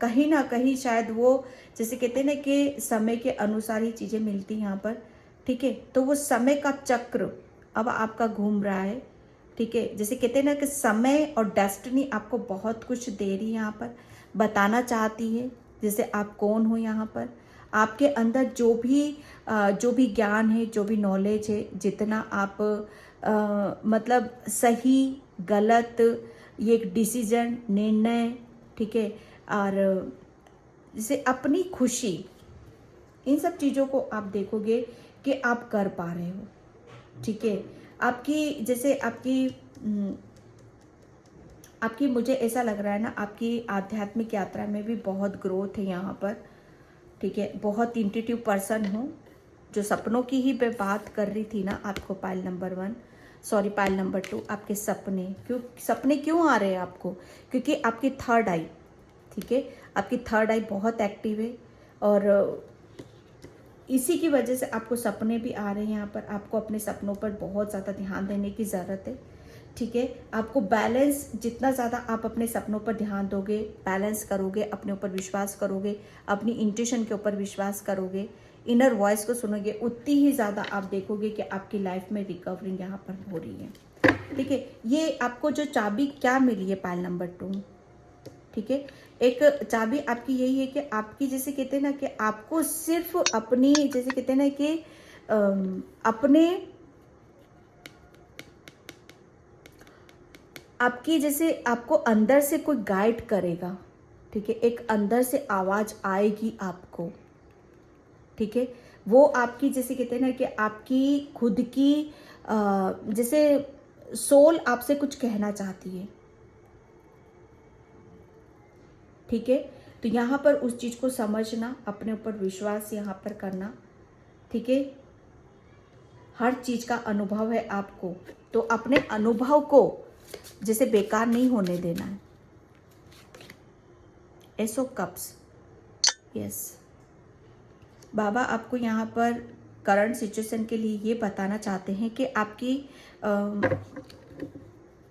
कहीं ना कहीं शायद वो, जैसे कहते हैं ना कि समय के अनुसार ही चीज़ें मिलती हैं यहाँ पर, ठीक है, तो वो समय का चक्र अब आपका घूम रहा है, ठीक है, जैसे कहते हैं ना कि समय और डेस्टिनी आपको बहुत कुछ दे रही है यहाँ पर, बताना चाहती है जैसे आप कौन हो यहाँ पर, आपके अंदर जो भी ज्ञान है, जो भी नॉलेज है, जितना आप मतलब सही गलत, ये एक डिसीजन, निर्णय, ठीक है, और जैसे अपनी खुशी, इन सब चीज़ों को आप देखोगे कि आप कर पा रहे हो, ठीक है, आपकी जैसे आपकी मुझे ऐसा लग रहा है ना, आपकी आध्यात्मिक यात्रा में भी बहुत ग्रोथ है यहाँ पर, ठीक है, बहुत इंट्यूटिव पर्सन हो, जो सपनों की ही मैं बात कर रही थी ना आपको, pile number 1, sorry pile number 2, आपके सपने क्यों आ रहे हैं आपको, क्योंकि आपकी थर्ड आई, ठीक है, आपकी थर्ड आई बहुत एक्टिव है, और इसी की वजह से आपको सपने भी आ रहे हैं यहाँ पर। आपको अपने सपनों पर बहुत ज़्यादा ध्यान देने की ज़रूरत है, ठीक है, आपको बैलेंस, जितना ज़्यादा आप अपने सपनों पर ध्यान दोगे, बैलेंस करोगे, अपने ऊपर विश्वास करोगे, अपनी इंट्यूशन के ऊपर विश्वास करोगे, इनर वॉइस को सुनोगे, उतनी ही ज़्यादा आप देखोगे कि आपकी लाइफ में रिकवरिंग यहाँ पर हो रही है, ठीक है। ये आपको जो चाबी क्या मिली है पाइल नंबर 2, ठीक है, एक चाबी आपकी यही है कि आपकी, जैसे कहते हैं ना कि आपको सिर्फ अपनी, जैसे कहते हैं ना कि अपने, आपकी जैसे आपको अंदर से कोई गाइड करेगा, ठीक है, एक अंदर से आवाज आएगी आपको, ठीक है, वो आपकी, जैसे कहते हैं ना कि आपकी खुद की जैसे सोल आपसे कुछ कहना चाहती है, ठीक है, तो यहाँ पर उस चीज को समझना, अपने ऊपर विश्वास यहाँ पर करना, ठीक है, हर चीज का अनुभव है आपको, तो अपने अनुभव को जैसे बेकार नहीं होने देना है। S of cups, yes, Baba आपको यहाँ पर करंट सिचुएशन के लिए ये बताना चाहते हैं कि आपकी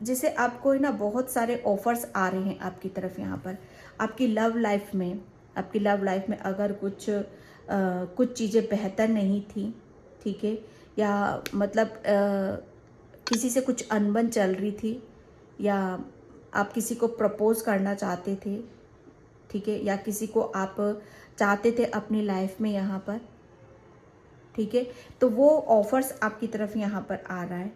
जैसे आपको ना बहुत सारे ऑफर्स आ रहे हैं आपकी तरफ यहाँ पर, आपकी लव लाइफ में अगर कुछ चीज़ें बेहतर नहीं थी, ठीक है, या मतलब किसी से कुछ अनबन चल रही थी, या आप किसी को प्रपोज करना चाहते थे, ठीक है, या किसी को आप चाहते थे अपनी लाइफ में यहाँ पर, ठीक है, तो वो ऑफर्स आपकी तरफ यहाँ पर आ रहा है,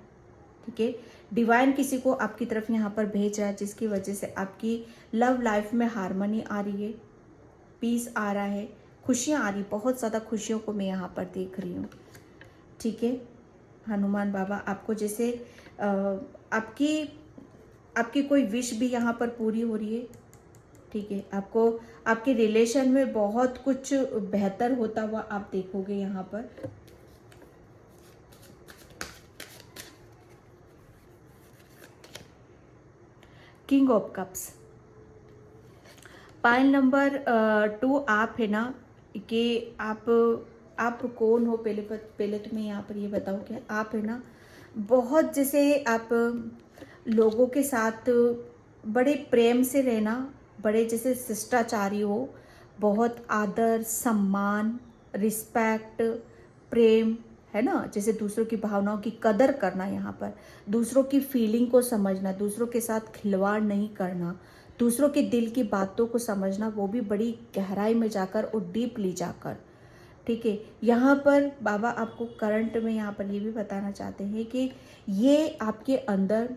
ठीक है, डिवाइन किसी को आपकी तरफ यहाँ पर भेज रहा है, जिसकी वजह से आपकी लव लाइफ में हार्मनी आ रही है, पीस आ रहा है, खुशियाँ आ रही, बहुत ज़्यादा खुशियों को मैं यहाँ पर देख रही हूँ, ठीक है। हनुमान बाबा आपको जैसे आपकी कोई विश भी यहाँ पर पूरी हो रही है, ठीक है, आपको आपके रिलेशन में बहुत कुछ बेहतर होता हुआ आप देखोगे यहाँ पर, king of cups, pile number 2 आप है ना, कि आप कौन हो, पहले तो मैं यहाँ पर ये बताऊँ कि आप है ना, बहुत जैसे आप लोगों के साथ बड़े प्रेम से रहना, बड़े जैसे शिष्टाचारी हो, बहुत आदर सम्मान रिस्पेक्ट प्रेम, है ना, जैसे दूसरों की भावनाओं की कदर करना, यहाँ पर दूसरों की फीलिंग को समझना, दूसरों के साथ खिलवाड़ नहीं करना, दूसरों के दिल की बातों को समझना, वो भी बड़ी गहराई में जाकर और डीपली जाकर, ठीक है। यहाँ पर बाबा आपको करंट में यहाँ पर ये भी बताना चाहते हैं कि ये आपके अंदर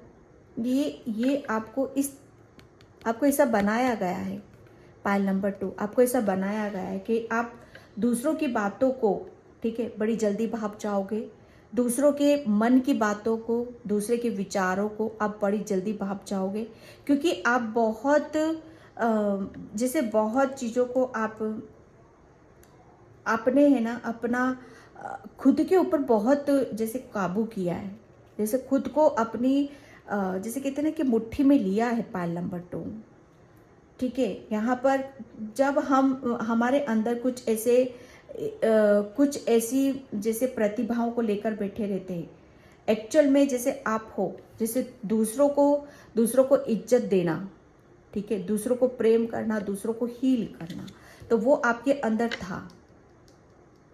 ये आपको ऐसा बनाया गया है, पाइल नंबर 2 आपको ऐसा बनाया गया है कि आप दूसरों की बातों को, ठीक है, बड़ी जल्दी भाप जाओगे। दूसरों के मन की बातों को, दूसरे के विचारों को आप बड़ी जल्दी भाप जाओगे, क्योंकि आप बहुत जैसे बहुत चीज़ों को आपने है ना अपना खुद के ऊपर बहुत जैसे काबू किया है, जैसे खुद को अपनी जैसे कहते हैं ना कि मुट्ठी में लिया है पायल नंबर 2। ठीक है, यहाँ पर जब हम हमारे अंदर कुछ ऐसी जैसे प्रतिभाओं को लेकर बैठे रहते हैं, एक्चुअल में जैसे आप हो, जैसे दूसरों को इज्जत देना, ठीक है, दूसरों को प्रेम करना, दूसरों को हील करना, तो वो आपके अंदर था।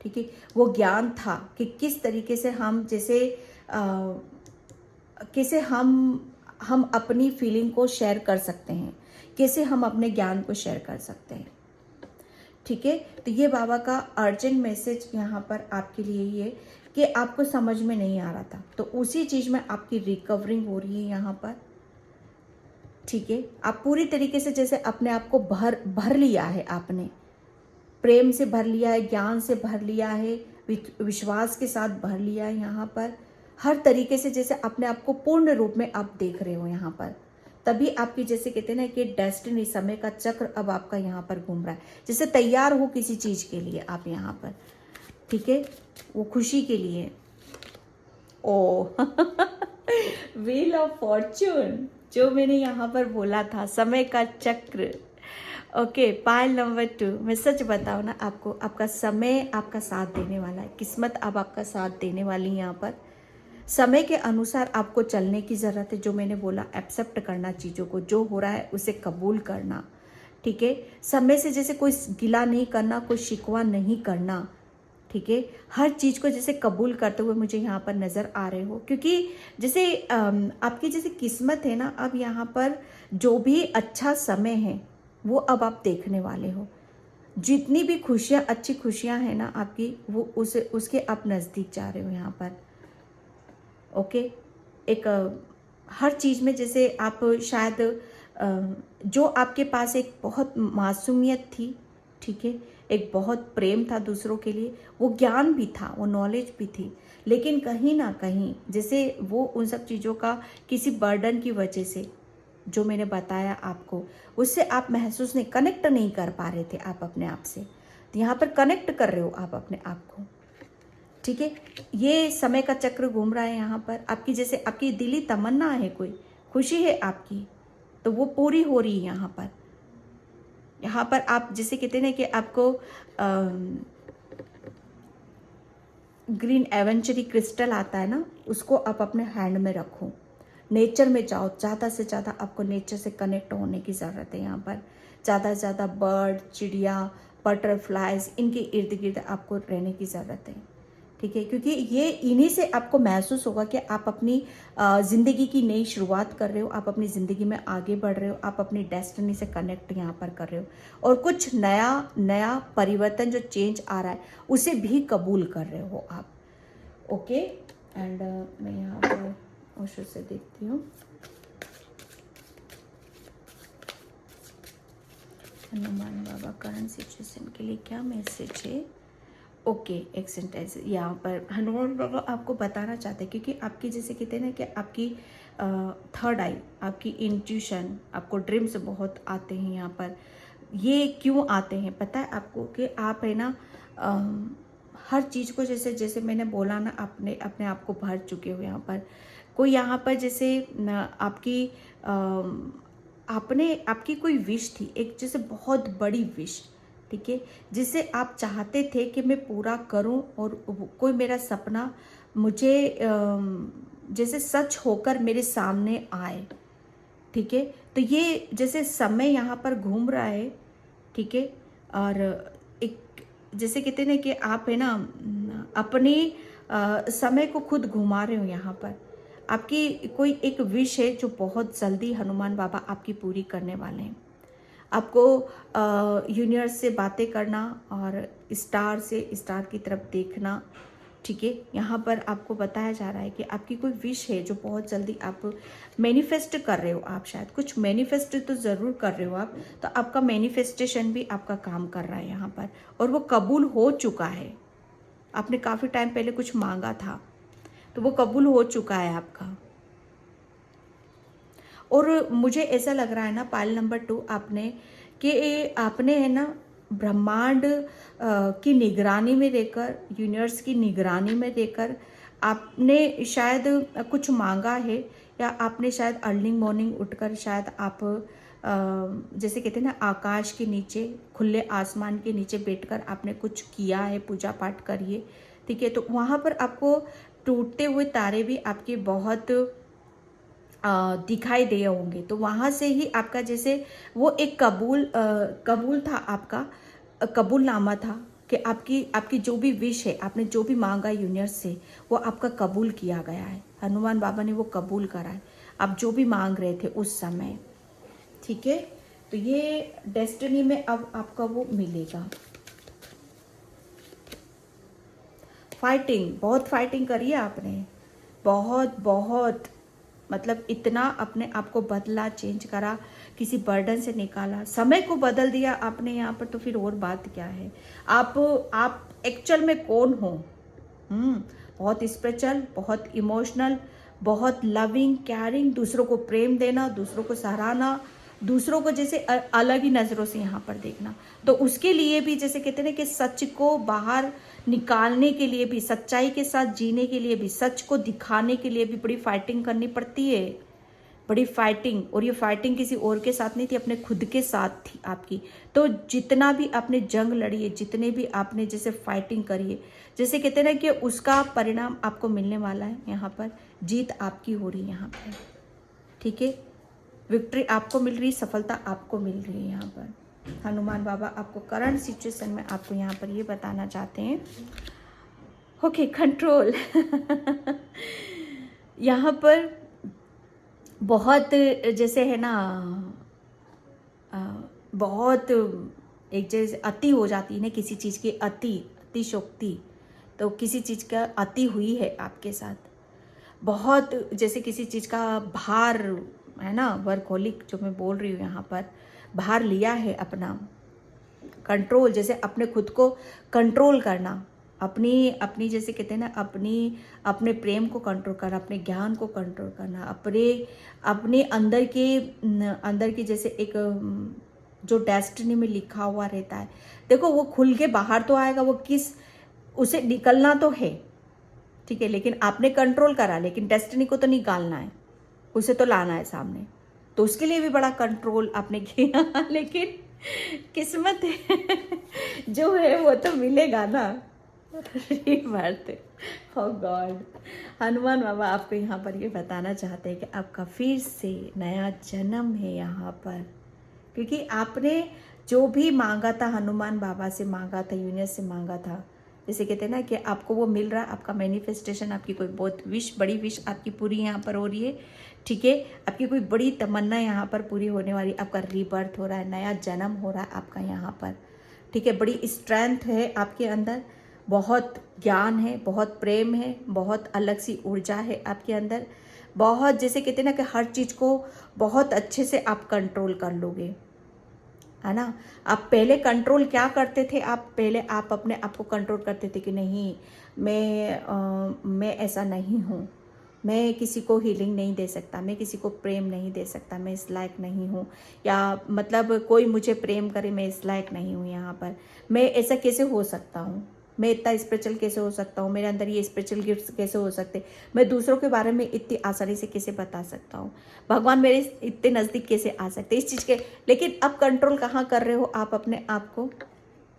ठीक है, वो ज्ञान था कि किस तरीके से हम जैसे कैसे हम अपनी फीलिंग को शेयर कर सकते हैं, कैसे हम अपने ज्ञान को शेयर कर सकते हैं। ठीक है, तो ये बाबा का अर्जेंट मैसेज यहाँ पर आपके लिए ये कि आपको समझ में नहीं आ रहा था, तो उसी चीज़ में आपकी रिकवरिंग हो रही है यहाँ पर। ठीक है, आप पूरी तरीके से जैसे अपने आप को भर लिया है, आपने प्रेम से भर लिया है, ज्ञान से भर लिया है, विश्वास के साथ भर लिया है। यहाँ पर हर तरीके से जैसे अपने आप को पूर्ण रूप में आप देख रहे हो यहाँ पर, तभी आपकी जैसे कहते हैं ना कि डेस्टिनी, समय का चक्र अब आपका यहाँ पर घूम रहा है, जैसे तैयार हो किसी चीज़ के लिए आप यहाँ पर। ठीक है, वो खुशी के लिए। ओ व्हील ऑफ फॉर्च्यून, जो मैंने यहाँ पर बोला था, समय का चक्र। ओके, पायल नंबर 2, मैं सच बताऊँ ना आपको, आपका समय आपका साथ देने वाला है, किस्मत अब आपका साथ देने वाली है। यहाँ पर समय के अनुसार आपको चलने की ज़रूरत है। जो मैंने बोला, एक्सेप्ट करना चीज़ों को, जो हो रहा है उसे कबूल करना। ठीक है, समय से जैसे कोई गिला नहीं करना, कोई शिकवा नहीं करना। ठीक है, हर चीज़ को जैसे कबूल करते हुए मुझे यहाँ पर नज़र आ रहे हो, क्योंकि जैसे आपकी जैसे किस्मत है ना, अब यहाँ पर जो भी अच्छा समय है वो अब आप देखने वाले हो। जितनी भी खुशियाँ, अच्छी खुशियाँ हैं ना आपकी, वो उसके आप नज़दीक जा रहे हो यहाँ पर। ओके, एक हर चीज़ में जैसे आप शायद जो आपके पास एक बहुत मासूमियत थी, ठीक है, एक बहुत प्रेम था दूसरों के लिए, वो ज्ञान भी था, वो नॉलेज भी थी, लेकिन कहीं ना कहीं जैसे वो उन सब चीज़ों का किसी बर्डन की वजह से, जो मैंने बताया आपको, उससे आप महसूस नहीं, कनेक्ट नहीं कर पा रहे थे आप अपने आप से। तो यहाँ पर कनेक्ट कर रहे हो आप अपने आप को। ठीक है, ये समय का चक्र घूम रहा है यहाँ पर। आपकी जैसे आपकी दिली तमन्ना है, कोई खुशी है आपकी, तो वो पूरी हो रही है यहाँ पर। यहाँ पर आप जैसे कहते हैं ना कि आपको ग्रीन एवेंचरी क्रिस्टल आता है ना, उसको आप अपने हैंड में रखो, नेचर में जाओ, ज़्यादा से ज़्यादा आपको नेचर से कनेक्ट होने की ज़रूरत है। यहाँ पर ज़्यादा से ज़्यादा बर्ड, चिड़िया, बटरफ्लाइज, इनके इर्द गिर्द आपको रहने की ज़रूरत है। ठीक है, क्योंकि ये इन्हीं से आपको महसूस होगा कि आप अपनी ज़िंदगी की नई शुरुआत कर रहे हो, आप अपनी ज़िंदगी में आगे बढ़ रहे हो, आप अपनी डेस्टिनी से कनेक्ट यहाँ पर कर रहे हो, और कुछ नया परिवर्तन जो चेंज आ रहा है उसे भी कबूल कर रहे हो आप। ओके, एंड मैं यहाँ पर ओशो से देखती हूँ। हनुमान बाबा करंट सिचुएशन के लिए क्या मैसेज है? ओके, एक्सेंट यहाँ पर हनुमान बाबा आपको बताना चाहते हैं, क्योंकि आपकी जैसे कहते हैं ना कि आपकी थर्ड आई, आपकी इंट्यूशन, आपको ड्रीम्स बहुत आते हैं यहाँ पर। ये क्यों आते हैं पता है आपको, कि आप है ना हर चीज़ को जैसे जैसे मैंने बोला ना, अपने आप को भर चुके हो यहाँ पर। कोई यहाँ पर जैसे आपकी कोई विश थी, एक जैसे बहुत बड़ी विश, ठीक है, जिसे आप चाहते थे कि मैं पूरा करूं, और कोई मेरा सपना मुझे जैसे सच होकर मेरे सामने आए। ठीक है, तो ये जैसे समय यहाँ पर घूम रहा है। ठीक है, और एक जैसे कहते हैं ना कि आप है ना अपनी समय को खुद घुमा रहे हो यहाँ पर। आपकी कोई एक विश है जो बहुत जल्दी हनुमान बाबा आपकी पूरी करने वाले हैं। आपको यूनिवर्स से बातें करना और स्टार की तरफ देखना, ठीक है, यहाँ पर आपको बताया जा रहा है कि आपकी कोई विश है जो बहुत जल्दी आप मैनिफेस्ट कर रहे हो। आप शायद कुछ मैनिफेस्ट तो ज़रूर कर रहे हो आप, तो आपका मैनिफेस्टेशन भी आपका काम कर रहा है यहाँ पर, और वो कबूल हो चुका है। आपने काफ़ी टाइम पहले कुछ मांगा था तो वो कबूल हो चुका है आपका। और मुझे ऐसा लग रहा है ना पाइल नंबर 2 आपने है ना ब्रह्मांड की निगरानी में रहकर, यूनिवर्स की निगरानी में रहकर आपने शायद कुछ मांगा है, या आपने शायद अर्ली मॉर्निंग उठकर शायद आप जैसे कहते हैं ना आकाश के नीचे, खुले आसमान के नीचे बैठकर आपने कुछ किया है, पूजा पाठ करिए। ठीक है, तो वहाँ पर आपको टूटते हुए तारे भी आपके बहुत दिखाई दे होंगे। तो वहाँ से ही आपका जैसे वो एक कबूल था, आपका कबूलनामा था कि आपकी जो भी विश है, आपने जो भी मांगा यूनिवर्स से, वो आपका कबूल किया गया है। हनुमान बाबा ने वो कबूल करा है, आप जो भी मांग रहे थे उस समय। ठीक है, तो ये डेस्टिनी में अब आपका वो मिलेगा। फाइटिंग, बहुत फाइटिंग करी है आपने, बहुत बहुत, मतलब इतना अपने आप को बदला, चेंज करा, किसी बर्डन से निकाला, समय को बदल दिया आपने यहाँ पर। तो फिर और बात क्या है, आप एक्चुअल में कौन हो? बहुत स्पिरिचुअल, बहुत इमोशनल, बहुत लविंग, केयरिंग, दूसरों को प्रेम देना, दूसरों को सराहना, दूसरों को जैसे अलग ही नज़रों से यहाँ पर देखना। तो उसके लिए भी जैसे कहते हैं ना कि सच को बाहर निकालने के लिए भी, सच्चाई के साथ जीने के लिए भी, सच को दिखाने के लिए भी बड़ी फाइटिंग करनी पड़ती है, बड़ी फाइटिंग। और ये फाइटिंग किसी और के साथ नहीं थी, अपने खुद के साथ थी आपकी। तो जितना भी आपने जंग लड़ी है, जितने भी आपने जैसे फाइटिंग करी है, जैसे कहते हैं ना कि उसका परिणाम आपको मिलने वाला है। यहाँ पर जीत आपकी हो रही है यहाँ पर। ठीक है, विक्ट्री आपको मिल रही, सफलता आपको मिल रही है यहाँ पर। हनुमान बाबा आपको करंट सिचुएशन में आपको यहाँ पर ये बताना चाहते हैं, ओके कंट्रोल। यहाँ पर बहुत जैसे है ना बहुत एक जैसे अति हो जाती है ना किसी चीज़ की, अतिशोक्ति। तो किसी चीज़ का अति हुई है आपके साथ, बहुत जैसे किसी चीज़ का भार है ना, वर्कहोलिक जो मैं बोल रही हूँ यहाँ पर, भार लिया है अपना। कंट्रोल, जैसे अपने खुद को कंट्रोल करना, अपनी जैसे कहते हैं ना अपने प्रेम को कंट्रोल करना, अपने ज्ञान को कंट्रोल करना, अपने अंदर की जैसे एक जो डेस्टिनी में लिखा हुआ रहता है, देखो वो खुल के बाहर तो आएगा, वो उसे निकलना तो है। ठीक है, लेकिन आपने कंट्रोल करा, लेकिन डेस्टिनी को तो निकालना है, उसे तो लाना है सामने। तो उसके लिए भी बड़ा कंट्रोल आपने किया, लेकिन किस्मत है जो है वो तो मिलेगा ना। बात ओ गॉड, हनुमान बाबा आपको यहाँ पर ये बताना चाहते हैं कि आपका फिर से नया जन्म है यहाँ पर, क्योंकि आपने जो भी मांगा था, हनुमान बाबा से मांगा था, यूनिवर्स से मांगा था, जैसे कहते हैं ना कि आपको वो मिल रहा है। आपका मैनिफेस्टेशन, आपकी कोई बहुत बड़ी विश आपकी पूरी यहाँ पर हो रही है। ठीक है, आपकी कोई बड़ी तमन्ना यहाँ पर पूरी होने वाली, आपका रीबर्थ हो रहा है, नया जन्म हो रहा है आपका यहाँ पर। ठीक है, बड़ी स्ट्रेंथ है आपके अंदर, बहुत ज्ञान है, बहुत प्रेम है, बहुत अलग सी ऊर्जा है आपके अंदर, बहुत जैसे कहते हैं ना कि हर चीज़ को बहुत अच्छे से आप कंट्रोल कर लोगे, है ना। आप पहले कंट्रोल क्या करते थे, आप अपने आप को कंट्रोल करते थे कि नहीं, मैं ऐसा नहीं हूँ, मैं किसी को हीलिंग नहीं दे सकता, मैं किसी को प्रेम नहीं दे सकता, मैं इस लायक नहीं हूँ, या मतलब कोई मुझे प्रेम करे, मैं इस लायक नहीं हूँ यहाँ पर, मैं ऐसा कैसे हो सकता हूँ, मैं इतना स्पिरिचुअल कैसे हो सकता हूँ, मेरे अंदर ये स्पिरिचुअल गिफ्ट्स कैसे हो सकते, मैं दूसरों के बारे में इतनी आसानी से कैसे बता सकता हूँ, भगवान मेरे इतने नज़दीक कैसे आ सकते इस चीज़ के। लेकिन अब कंट्रोल कहाँ कर रहे हो आप अपने आप को?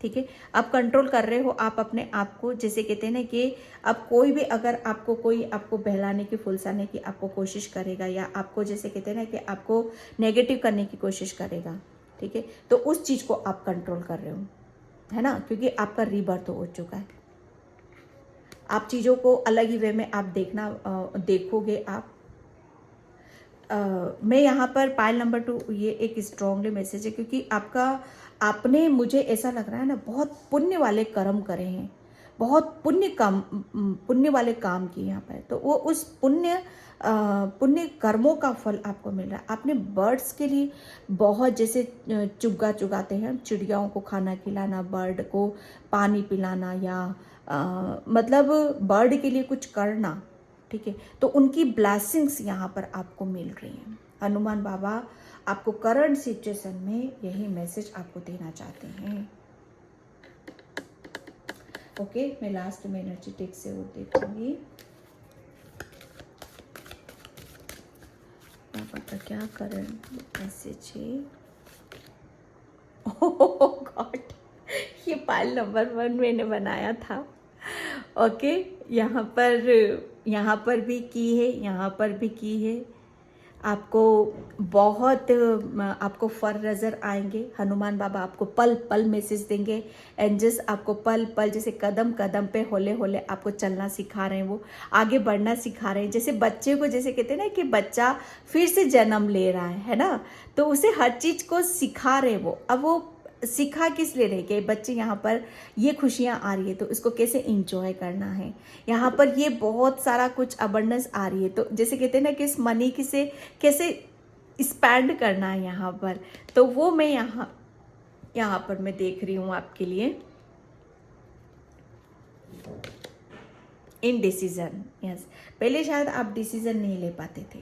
ठीक है, अब कंट्रोल कर रहे हो आप अपने आप को, जैसे कहते हैं ना कि अब कोई भी अगर आपको बहलाने की, फुलसाने की आपको कोशिश करेगा, या आपको जैसे कहते हैं ना कि आपको नेगेटिव करने की कोशिश करेगा, ठीक है, तो उस चीज़ को आप कंट्रोल कर रहे हो, है ना, क्योंकि आपका रीबर्थ हो चुका है। आप चीज़ों को अलग ही वे में आप देखोगे आप। मैं यहाँ पर पाइल नंबर 2 ये एक स्ट्रॉन्गली मैसेज है, क्योंकि आपने, मुझे ऐसा लग रहा है ना, बहुत पुण्य वाले कर्म करे हैं, बहुत पुण्य वाले काम किए यहाँ पर, तो वो उस पुण्य कर्मों का फल आपको मिल रहा है। आपने बर्ड्स के लिए बहुत, जैसे चुग्गा चुगाते हैं, चिड़ियाओं को खाना खिलाना, बर्ड को पानी पिलाना, या मतलब बर्ड के लिए कुछ करना, ठीक है, तो उनकी ब्लेसिंग्स यहाँ पर आपको मिल रही हैं। हनुमान बाबा आपको करंट सिचुएशन में यही मैसेज आपको देना चाहते हैं। ओके, मैं लास्ट में एनर्जी टेक से वो देखूंगी पापा का क्या करंट मैसेज है। ओह गॉड, ये पाइल नंबर 1 मैंने बनाया था। ओके, यहाँ पर भी की है, यहाँ पर भी की है। आपको बहुत आपको फर नज़र आएंगे। हनुमान बाबा आपको पल पल मैसेज देंगे। एंजल्स आपको पल पल, जैसे कदम कदम पे होले होले आपको चलना सिखा रहे हैं, वो आगे बढ़ना सिखा रहे हैं। जैसे बच्चे को, जैसे कहते हैं ना कि बच्चा फिर से जन्म ले रहा है ना, तो उसे हर चीज़ को सिखा रहे वो। अब वो सिखा किस ले रहे कि बच्चे यहाँ पर ये खुशियाँ आ रही है तो इसको कैसे इंजॉय करना है, यहाँ पर ये बहुत सारा कुछ अबंडेंस आ रही है, तो जैसे कहते हैं ना कि इस मनी से कैसे स्पेंड करना है यहाँ पर, तो वो मैं यहाँ पर मैं देख रही हूँ आपके लिए। इन डिसीजन, यस, पहले शायद आप डिसीजन नहीं ले पाते थे,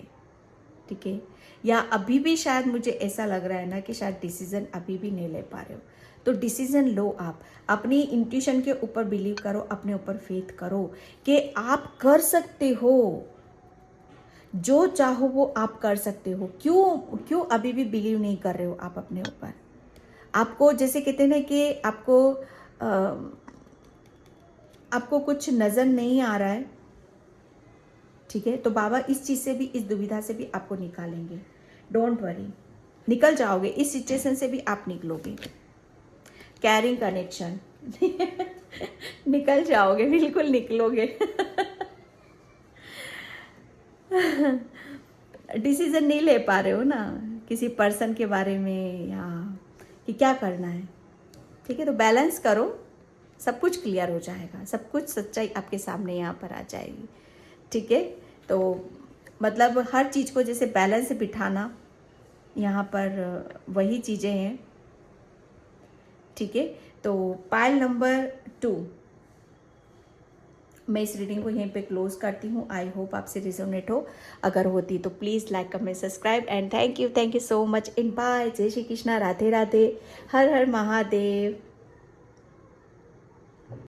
ठीक है, या अभी भी शायद मुझे ऐसा लग रहा है ना कि शायद डिसीजन अभी भी नहीं ले पा रहे हो, तो डिसीजन लो। आप अपनी इंट्यूशन के ऊपर बिलीव करो, अपने ऊपर फेथ करो कि आप कर सकते हो, जो चाहो वो आप कर सकते हो। क्यों अभी भी बिलीव नहीं कर रहे हो आप अपने ऊपर? आपको जैसे कहते हैं ना कि आपको कुछ नज़र नहीं आ रहा है, ठीक है, तो बाबा इस चीज़ से भी, इस दुविधा से भी आपको निकालेंगे। डोंट वरी, निकल जाओगे इस सिचुएशन से भी, आप निकलोगे। कैरिंग कनेक्शन निकल जाओगे, बिल्कुल निकलोगे। डिसीजन नहीं ले पा रहे हो ना किसी पर्सन के बारे में, या कि क्या करना है, ठीक है, तो बैलेंस करो, सब कुछ क्लियर हो जाएगा, सब कुछ सच्चाई आपके सामने यहाँ पर आ जाएगी, ठीक है। तो मतलब हर चीज़ को जैसे बैलेंस से बिठाना, यहाँ पर वही चीज़ें हैं, ठीक है। तो पाइल नंबर 2 मैं इस रीडिंग को यहीं पे क्लोज करती हूँ। आई होप आपसे रिजोनेट हो, अगर होती तो please like comment subscribe and thank you so much in by. जय श्री कृष्णा, राधे राधे, हर हर महादेव।